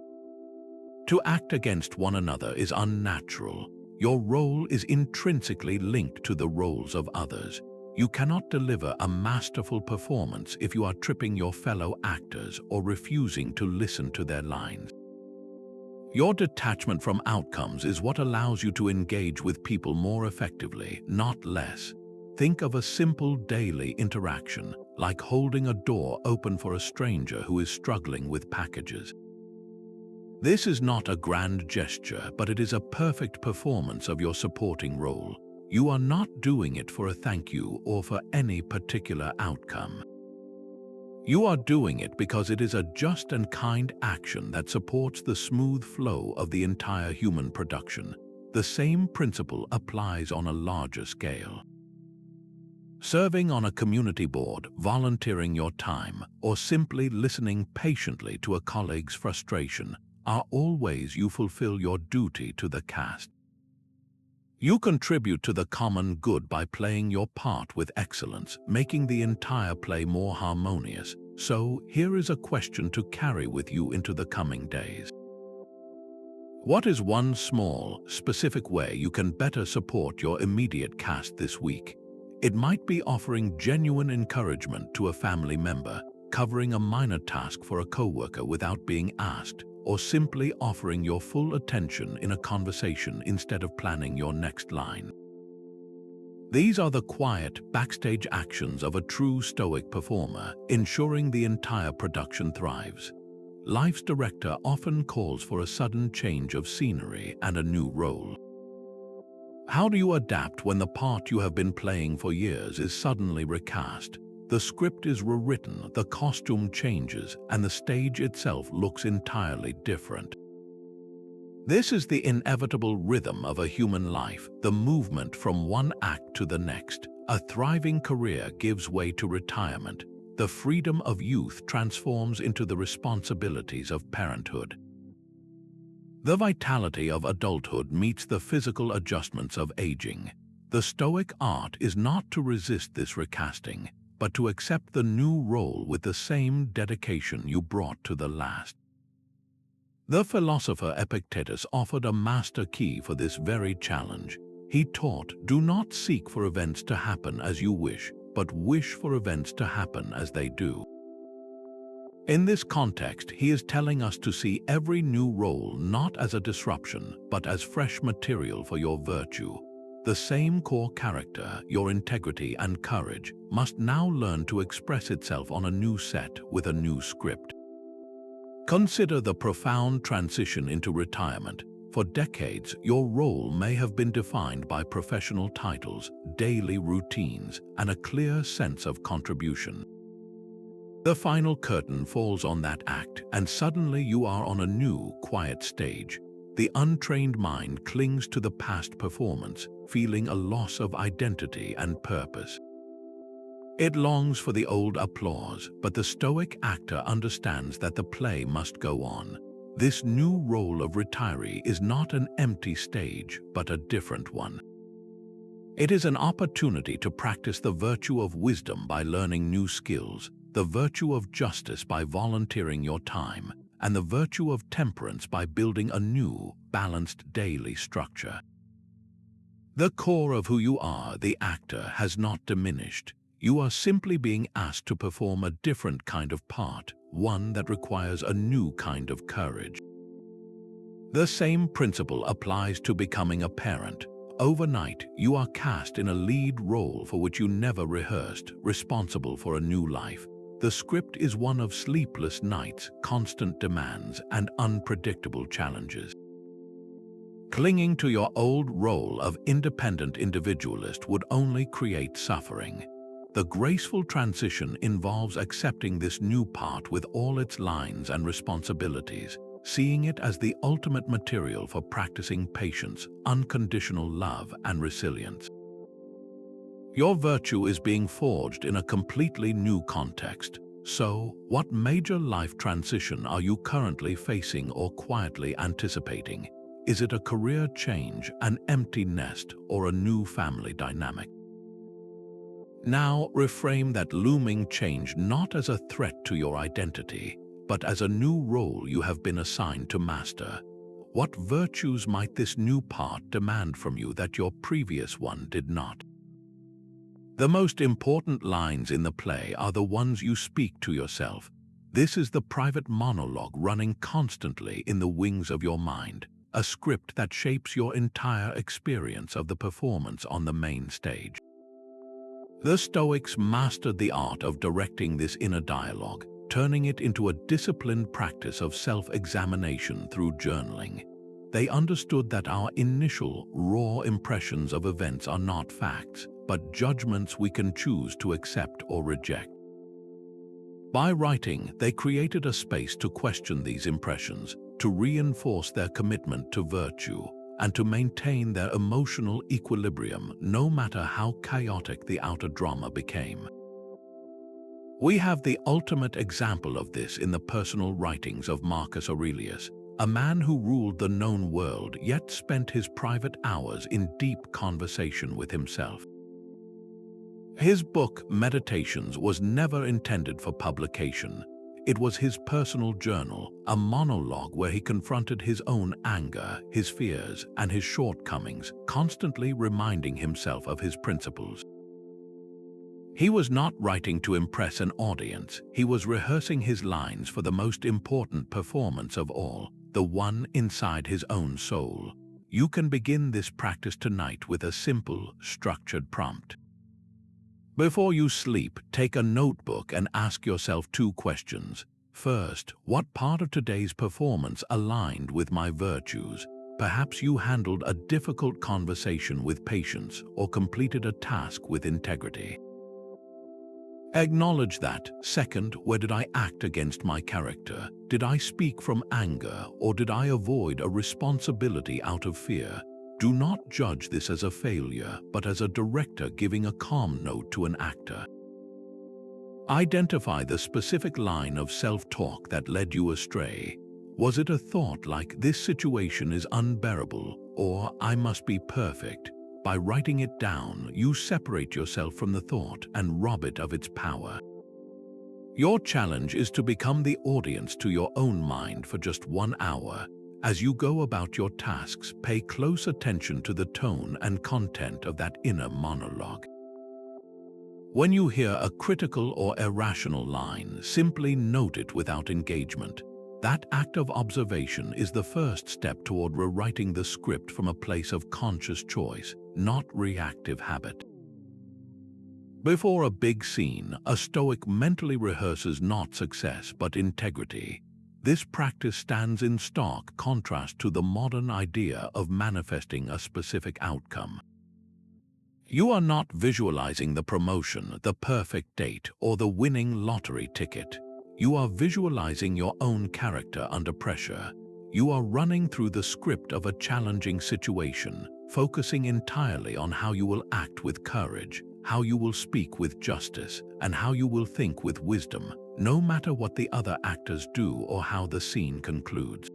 To act against one another is unnatural. Your role is intrinsically linked to the roles of others. You cannot deliver a masterful performance if you are tripping your fellow actors or refusing to listen to their lines." Your detachment from outcomes is what allows you to engage with people more effectively, not less. Think of a simple daily interaction, like holding a door open for a stranger who is struggling with packages. This is not a grand gesture, but it is a perfect performance of your supporting role. You are not doing it for a thank you or for any particular outcome. You are doing it because it is a just and kind action that supports the smooth flow of the entire human production. The same principle applies on a larger scale. Serving on a community board, volunteering your time, or simply listening patiently to a colleague's frustration are all ways you fulfill your duty to the cast. You contribute to the common good by playing your part with excellence, making the entire play more harmonious. So, here is a question to carry with you into the coming days. What is one small, specific way you can better support your immediate cast this week? It might be offering genuine encouragement to a family member, covering a minor task for a coworker without being asked, or simply offering your full attention in a conversation instead of planning your next line. These are the quiet, backstage actions of a true Stoic performer, ensuring the entire production thrives. Life's director often calls for a sudden change of scenery and a new role. How do you adapt when the part you have been playing for years is suddenly recast? The script is rewritten, the costume changes, and the stage itself looks entirely different. This is the inevitable rhythm of a human life, the movement from one act to the next. A thriving career gives way to retirement. The freedom of youth transforms into the responsibilities of parenthood. The vitality of adulthood meets the physical adjustments of aging. The Stoic art is not to resist this recasting, but to accept the new role with the same dedication you brought to the last. The philosopher Epictetus offered a master key for this very challenge. He taught, "Do not seek for events to happen as you wish, but wish for events to happen as they do." In this context, he is telling us to see every new role not as a disruption, but as fresh material for your virtue. The same core character, your integrity and courage, must now learn to express itself on a new set with a new script. Consider the profound transition into retirement. For decades, your role may have been defined by professional titles, daily routines, and a clear sense of contribution. The final curtain falls on that act, and suddenly you are on a new, quiet stage. The untrained mind clings to the past performance, feeling a loss of identity and purpose. It longs for the old applause, but the Stoic actor understands that the play must go on. This new role of retiree is not an empty stage, but a different one. It is an opportunity to practice the virtue of wisdom by learning new skills, the virtue of justice by volunteering your time, and the virtue of temperance by building a new, balanced daily structure. The core of who you are, the actor, has not diminished. You are simply being asked to perform a different kind of part, one that requires a new kind of courage. The same principle applies to becoming a parent. Overnight, you are cast in a lead role for which you never rehearsed, responsible for a new life. The script is one of sleepless nights, constant demands, and unpredictable challenges. Clinging to your old role of independent individualist would only create suffering. The graceful transition involves accepting this new part with all its lines and responsibilities, seeing it as the ultimate material for practicing patience, unconditional love, and resilience. Your virtue is being forged in a completely new context. So, what major life transition are you currently facing or quietly anticipating? Is it a career change, an empty nest, or a new family dynamic? Now, reframe that looming change not as a threat to your identity, but as a new role you have been assigned to master. What virtues might this new part demand from you that your previous one did not? The most important lines in the play are the ones you speak to yourself. This is the private monologue running constantly in the wings of your mind, a script that shapes your entire experience of the performance on the main stage. The Stoics mastered the art of directing this inner dialogue, turning it into a disciplined practice of self-examination through journaling. They understood that our initial, raw impressions of events are not facts, but judgments we can choose to accept or reject. By writing, they created a space to question these impressions, to reinforce their commitment to virtue, and to maintain their emotional equilibrium no matter how chaotic the outer drama became. We have the ultimate example of this in the personal writings of Marcus Aurelius, a man who ruled the known world yet spent his private hours in deep conversation with himself. His book, Meditations, was never intended for publication. It was his personal journal, a monologue where he confronted his own anger, his fears, and his shortcomings, constantly reminding himself of his principles. He was not writing to impress an audience. He was rehearsing his lines for the most important performance of all, the one inside his own soul. You can begin this practice tonight with a simple, structured prompt. Before you sleep, take a notebook and ask yourself 2 questions. First, what part of today's performance aligned with my virtues? Perhaps you handled a difficult conversation with patience or completed a task with integrity. Acknowledge that. Second, where did I act against my character? Did I speak from anger, or did I avoid a responsibility out of fear? Do not judge this as a failure, but as a director giving a calm note to an actor. Identify the specific line of self-talk that led you astray. Was it a thought like, "This situation is unbearable," or "I must be perfect"? By writing it down, you separate yourself from the thought and rob it of its power. Your challenge is to become the audience to your own mind for just 1 hour. As you go about your tasks, pay close attention to the tone and content of that inner monologue. When you hear a critical or irrational line, simply note it without engagement. That act of observation is the first step toward rewriting the script from a place of conscious choice, not reactive habit. Before a big scene, a Stoic mentally rehearses not success but integrity. This practice stands in stark contrast to the modern idea of manifesting a specific outcome. You are not visualizing the promotion, the perfect date, or the winning lottery ticket. You are visualizing your own character under pressure. You are running through the script of a challenging situation, focusing entirely on how you will act with courage, how you will speak with justice, and how you will think with wisdom, no matter what the other actors do or how the scene concludes.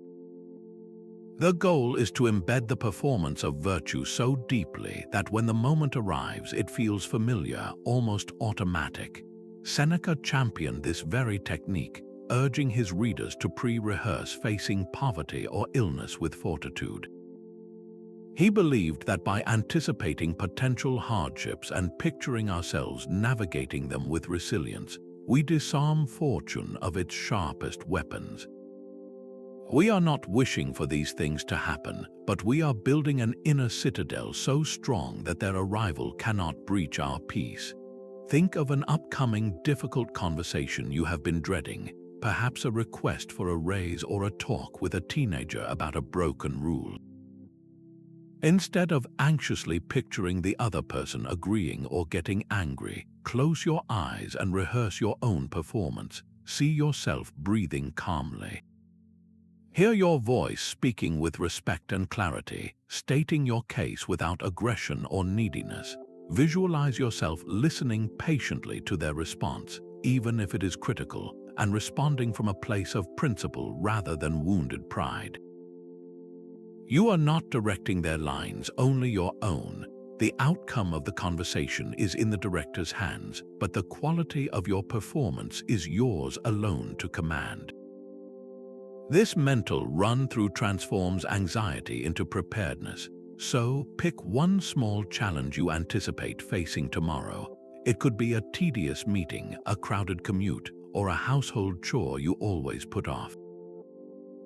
The goal is to embed the performance of virtue so deeply that when the moment arrives, it feels familiar, almost automatic. Seneca championed this very technique, urging his readers to pre-rehearse facing poverty or illness with fortitude. He believed that by anticipating potential hardships and picturing ourselves navigating them with resilience, we disarm fortune of its sharpest weapons. We are not wishing for these things to happen, but we are building an inner citadel so strong that their arrival cannot breach our peace. Think of an upcoming difficult conversation you have been dreading, perhaps a request for a raise or a talk with a teenager about a broken rule. Instead of anxiously picturing the other person agreeing or getting angry, close your eyes and rehearse your own performance. See yourself breathing calmly. Hear your voice speaking with respect and clarity, stating your case without aggression or neediness. Visualize yourself listening patiently to their response, even if it is critical, and responding from a place of principle rather than wounded pride. You are not directing their lines, only your own. The outcome of the conversation is in the director's hands, but the quality of your performance is yours alone to command. This mental run-through transforms anxiety into preparedness. So, pick one small challenge you anticipate facing tomorrow. It could be a tedious meeting, a crowded commute, or a household chore you always put off.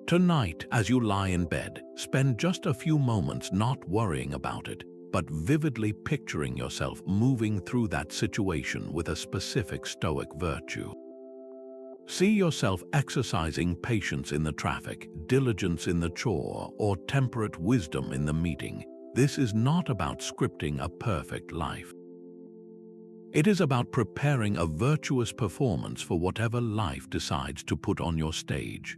Tonight, as you lie in bed, spend just a few moments not worrying about it, but vividly picturing yourself moving through that situation with a specific Stoic virtue. See yourself exercising patience in the traffic, diligence in the chore, or temperate wisdom in the meeting. This is not about scripting a perfect life. It is about preparing a virtuous performance for whatever life decides to put on your stage.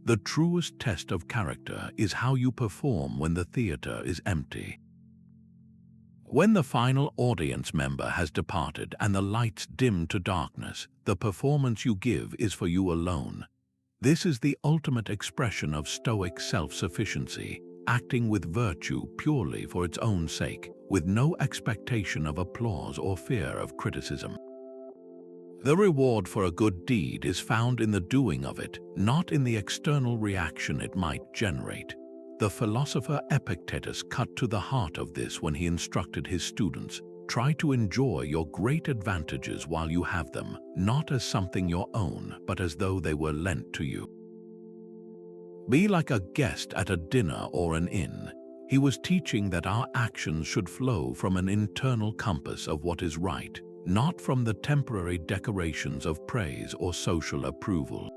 The truest test of character is how you perform when the theater is empty. When the final audience member has departed and the lights dim to darkness, the performance you give is for you alone. This is the ultimate expression of Stoic self-sufficiency, acting with virtue purely for its own sake, with no expectation of applause or fear of criticism. The reward for a good deed is found in the doing of it, not in the external reaction it might generate. The philosopher Epictetus cut to the heart of this when he instructed his students, try to enjoy your great advantages while you have them, not as something your own, but as though they were lent to you. Be like a guest at a dinner or an inn. He was teaching that our actions should flow from an internal compass of what is right, not from the temporary decorations of praise or social approval.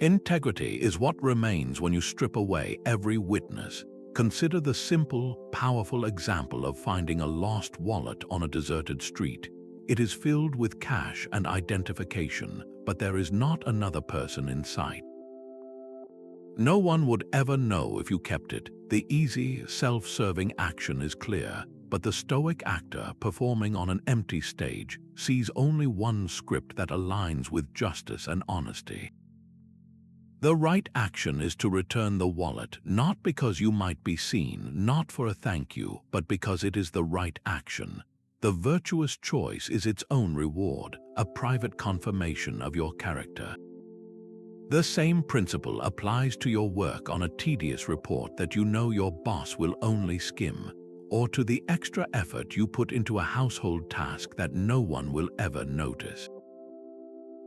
Integrity is what remains when you strip away every witness. Consider the simple, powerful example of finding a lost wallet on a deserted street. It is filled with cash and identification, but there is not another person in sight. No one would ever know if you kept it. The easy, self-serving action is clear, but the Stoic actor performing on an empty stage sees only one script that aligns with justice and honesty. The right action is to return the wallet, not because you might be seen, not for a thank you, but because it is the right action. The virtuous choice is its own reward, a private confirmation of your character. The same principle applies to your work on a tedious report that you know your boss will only skim, or to the extra effort you put into a household task that no one will ever notice.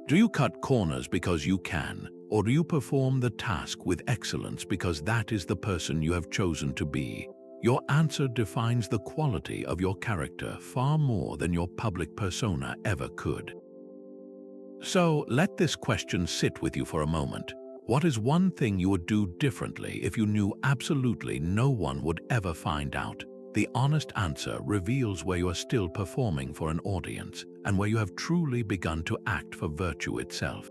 Do you cut corners because you can, or do you perform the task with excellence because that is the person you have chosen to be? Your answer defines the quality of your character far more than your public persona ever could. So, let this question sit with you for a moment. What is one thing you would do differently if you knew absolutely no one would ever find out? The honest answer reveals where you are still performing for an audience and where you have truly begun to act for virtue itself.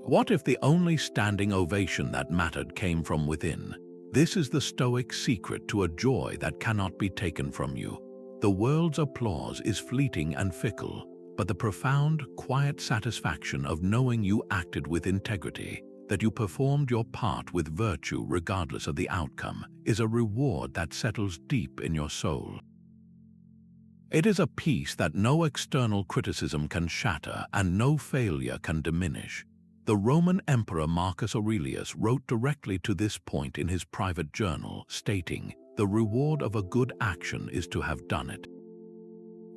What if the only standing ovation that mattered came from within? This is the Stoic secret to a joy that cannot be taken from you. The world's applause is fleeting and fickle, but the profound, quiet satisfaction of knowing you acted with integrity, that you performed your part with virtue regardless of the outcome, is a reward that settles deep in your soul. It is a peace that no external criticism can shatter and no failure can diminish. The Roman Emperor Marcus Aurelius wrote directly to this point in his private journal, stating, "The reward of a good action is to have done it."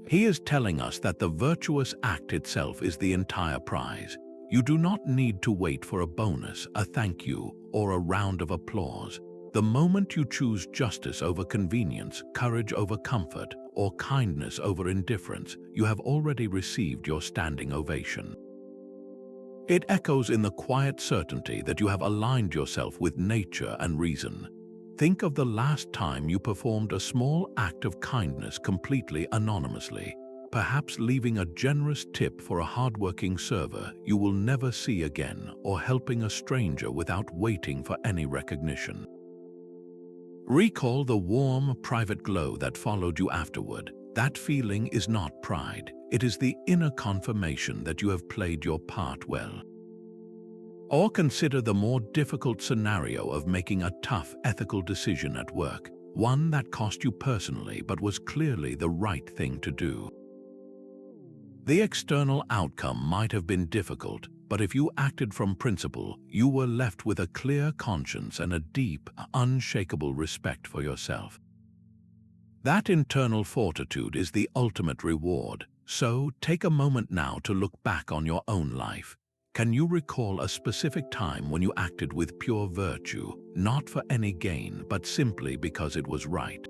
He is telling us that the virtuous act itself is the entire prize. You do not need to wait for a bonus, a thank you, or a round of applause. The moment you choose justice over convenience, courage over comfort, or kindness over indifference, you have already received your standing ovation. It echoes in the quiet certainty that you have aligned yourself with nature and reason. Think of the last time you performed a small act of kindness completely anonymously, perhaps leaving a generous tip for a hardworking server you will never see again, or helping a stranger without waiting for any recognition. Recall the warm, private glow that followed you afterward. That feeling is not pride. It is the inner confirmation that you have played your part well. Or consider the more difficult scenario of making a tough ethical decision at work, one that cost you personally but was clearly the right thing to do. The external outcome might have been difficult, but if you acted from principle, you were left with a clear conscience and a deep, unshakable respect for yourself. That internal fortitude is the ultimate reward, so take a moment now to look back on your own life. Can you recall a specific time when you acted with pure virtue, not for any gain, but simply because it was right?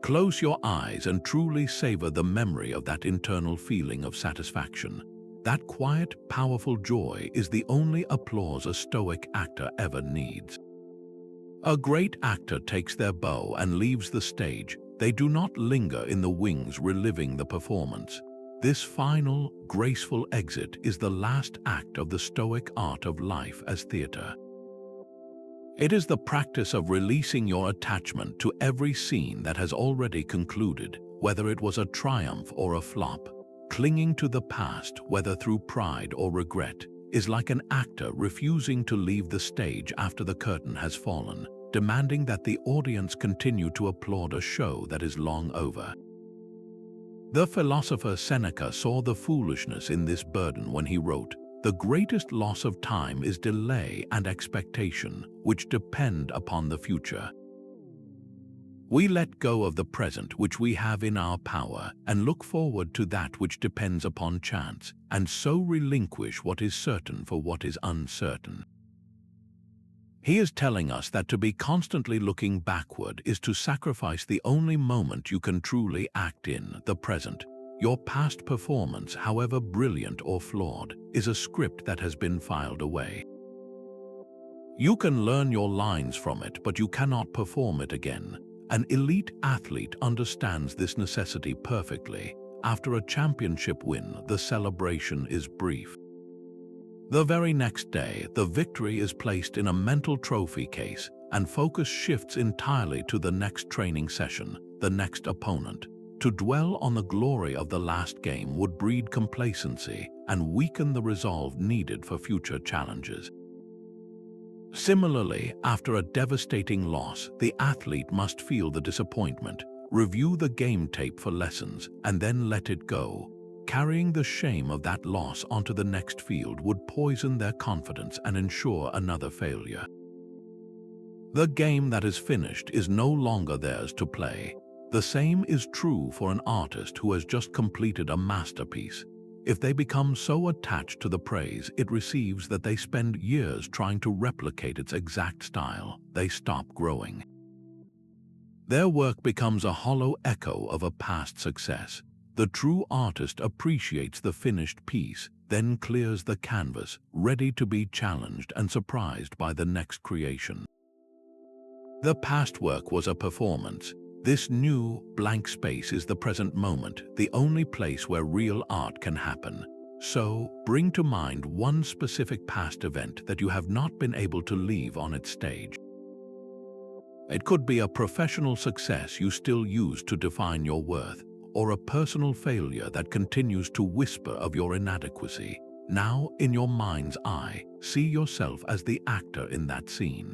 Close your eyes and truly savor the memory of that internal feeling of satisfaction. That quiet, powerful joy is the only applause a Stoic actor ever needs. A great actor takes their bow and leaves the stage. They do not linger in the wings reliving the performance. This final, graceful exit is the last act of the Stoic art of life as theater. It is the practice of releasing your attachment to every scene that has already concluded, whether it was a triumph or a flop. Clinging to the past, whether through pride or regret, is like an actor refusing to leave the stage after the curtain has fallen, demanding that the audience continue to applaud a show that is long over. The philosopher Seneca saw the foolishness in this burden when he wrote, "The greatest loss of time is delay and expectation, which depend upon the future." We let go of the present which we have in our power and look forward to that which depends upon chance, and so relinquish what is certain for what is uncertain. He is telling us that to be constantly looking backward is to sacrifice the only moment you can truly act in, the present. Your past performance, however brilliant or flawed, is a script that has been filed away. You can learn your lines from it, but you cannot perform it again. An elite athlete understands this necessity perfectly. After a championship win, the celebration is brief. The very next day, the victory is placed in a mental trophy case, and focus shifts entirely to the next training session, the next opponent. To dwell on the glory of the last game would breed complacency and weaken the resolve needed for future challenges. Similarly, after a devastating loss, the athlete must feel the disappointment, review the game tape for lessons, and then let it go. Carrying the shame of that loss onto the next field would poison their confidence and ensure another failure. The game that is finished is no longer theirs to play. The same is true for an artist who has just completed a masterpiece. If they become so attached to the praise it receives that they spend years trying to replicate its exact style, they stop growing. Their work becomes a hollow echo of a past success. The true artist appreciates the finished piece, then clears the canvas, ready to be challenged and surprised by the next creation. The past work was a performance. This new, blank space is the present moment, the only place where real art can happen. So, bring to mind one specific past event that you have not been able to leave on its stage. It could be a professional success you still use to define your worth, or a personal failure that continues to whisper of your inadequacy. Now, in your mind's eye, see yourself as the actor in that scene.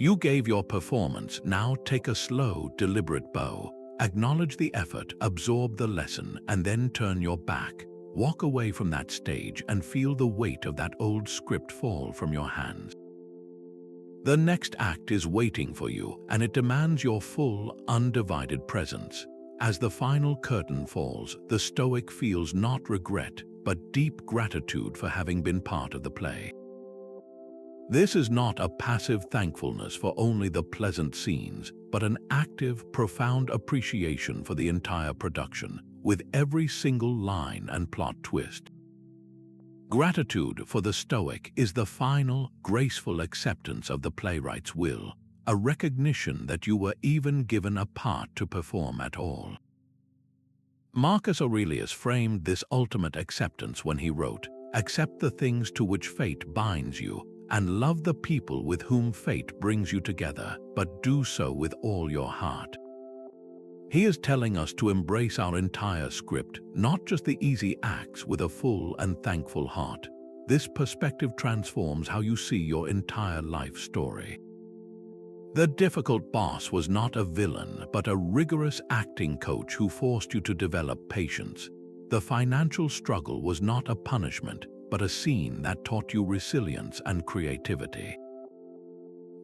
You gave your performance, now take a slow, deliberate bow. Acknowledge the effort, absorb the lesson, and then turn your back. Walk away from that stage and feel the weight of that old script fall from your hands. The next act is waiting for you, and it demands your full, undivided presence. As the final curtain falls, the Stoic feels not regret, but deep gratitude for having been part of the play. This is not a passive thankfulness for only the pleasant scenes, but an active, profound appreciation for the entire production, with every single line and plot twist. Gratitude for the Stoic is the final, graceful acceptance of the playwright's will, a recognition that you were even given a part to perform at all. Marcus Aurelius framed this ultimate acceptance when he wrote, "Accept the things to which fate binds you, and love the people with whom fate brings you together, but do so with all your heart." He is telling us to embrace our entire script, not just the easy acts, with a full and thankful heart. This perspective transforms how you see your entire life story. The difficult boss was not a villain, but a rigorous acting coach who forced you to develop patience. The financial struggle was not a punishment, but a scene that taught you resilience and creativity.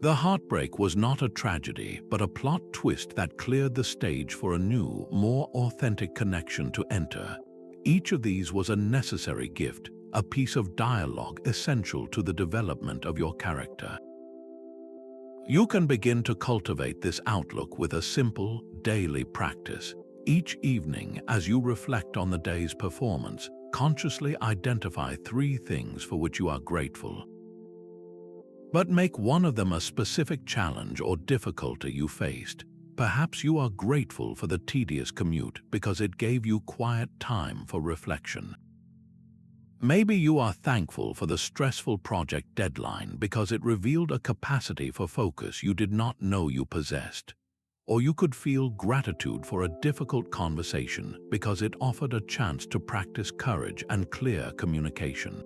The heartbreak was not a tragedy, but a plot twist that cleared the stage for a new, more authentic connection to enter. Each of these was a necessary gift, a piece of dialogue essential to the development of your character. You can begin to cultivate this outlook with a simple, daily practice. Each evening, as you reflect on the day's performance, consciously identify 3 things for which you are grateful. But make one of them a specific challenge or difficulty you faced. Perhaps you are grateful for the tedious commute because it gave you quiet time for reflection. Maybe you are thankful for the stressful project deadline because it revealed a capacity for focus you did not know you possessed. Or you could feel gratitude for a difficult conversation because it offered a chance to practice courage and clear communication.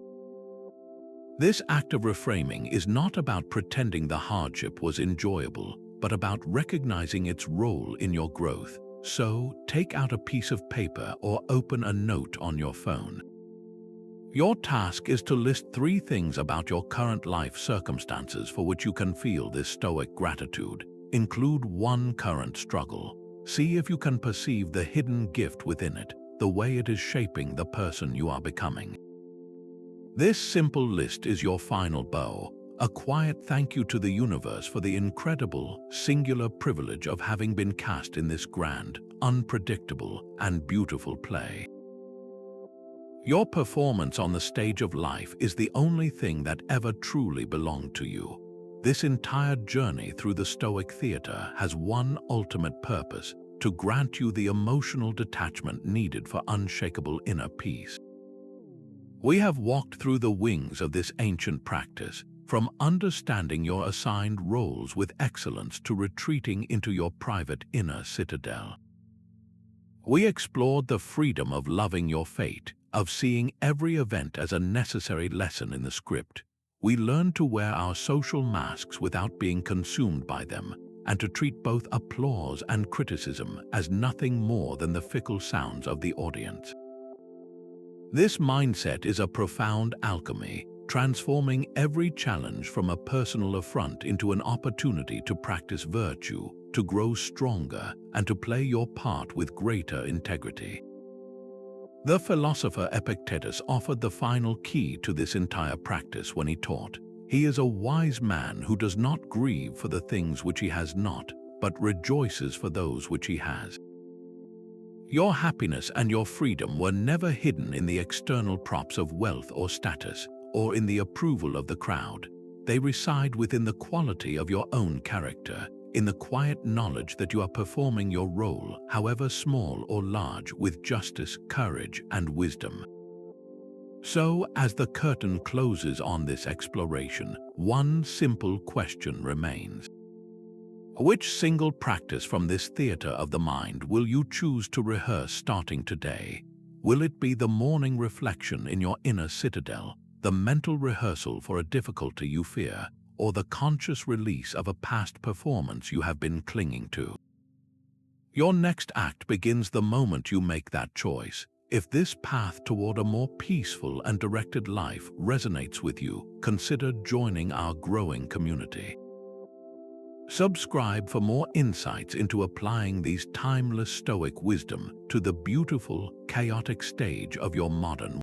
This act of reframing is not about pretending the hardship was enjoyable, but about recognizing its role in your growth. So, take out a piece of paper or open a note on your phone. Your task is to list 3 things about your current life circumstances for which you can feel this stoic gratitude. Include 1 current struggle. See if you can perceive the hidden gift within it, the way it is shaping the person you are becoming. This simple list is your final bow, a quiet thank you to the universe for the incredible, singular privilege of having been cast in this grand, unpredictable, and beautiful play. Your performance on the stage of life is the only thing that ever truly belonged to you. This entire journey through the Stoic theater has one ultimate purpose: to grant you the emotional detachment needed for unshakable inner peace. We have walked through the wings of this ancient practice, from understanding your assigned roles with excellence to retreating into your private inner citadel. We explored the freedom of loving your fate, of seeing every event as a necessary lesson in the script. We learned to wear our social masks without being consumed by them, and to treat both applause and criticism as nothing more than the fickle sounds of the audience. This mindset is a profound alchemy, transforming every challenge from a personal affront into an opportunity to practice virtue, to grow stronger, and to play your part with greater integrity. The philosopher Epictetus offered the final key to this entire practice when he taught, "He is a wise man who does not grieve for the things which he has not, but rejoices for those which he has." Your happiness and your freedom were never hidden in the external props of wealth or status, or in the approval of the crowd. They reside within the quality of your own character, in the quiet knowledge that you are performing your role, however small or large, with justice, courage, and wisdom. So, as the curtain closes on this exploration, one simple question remains. Which single practice from this theater of the mind will you choose to rehearse starting today? Will it be the morning reflection in your inner citadel, the mental rehearsal for a difficulty you fear, or the conscious release of a past performance you have been clinging to? Your next act begins the moment you make that choice. If this path toward a more peaceful and directed life resonates with you, consider joining our growing community. Subscribe for more insights into applying these timeless Stoic wisdom to the beautiful, chaotic stage of your modern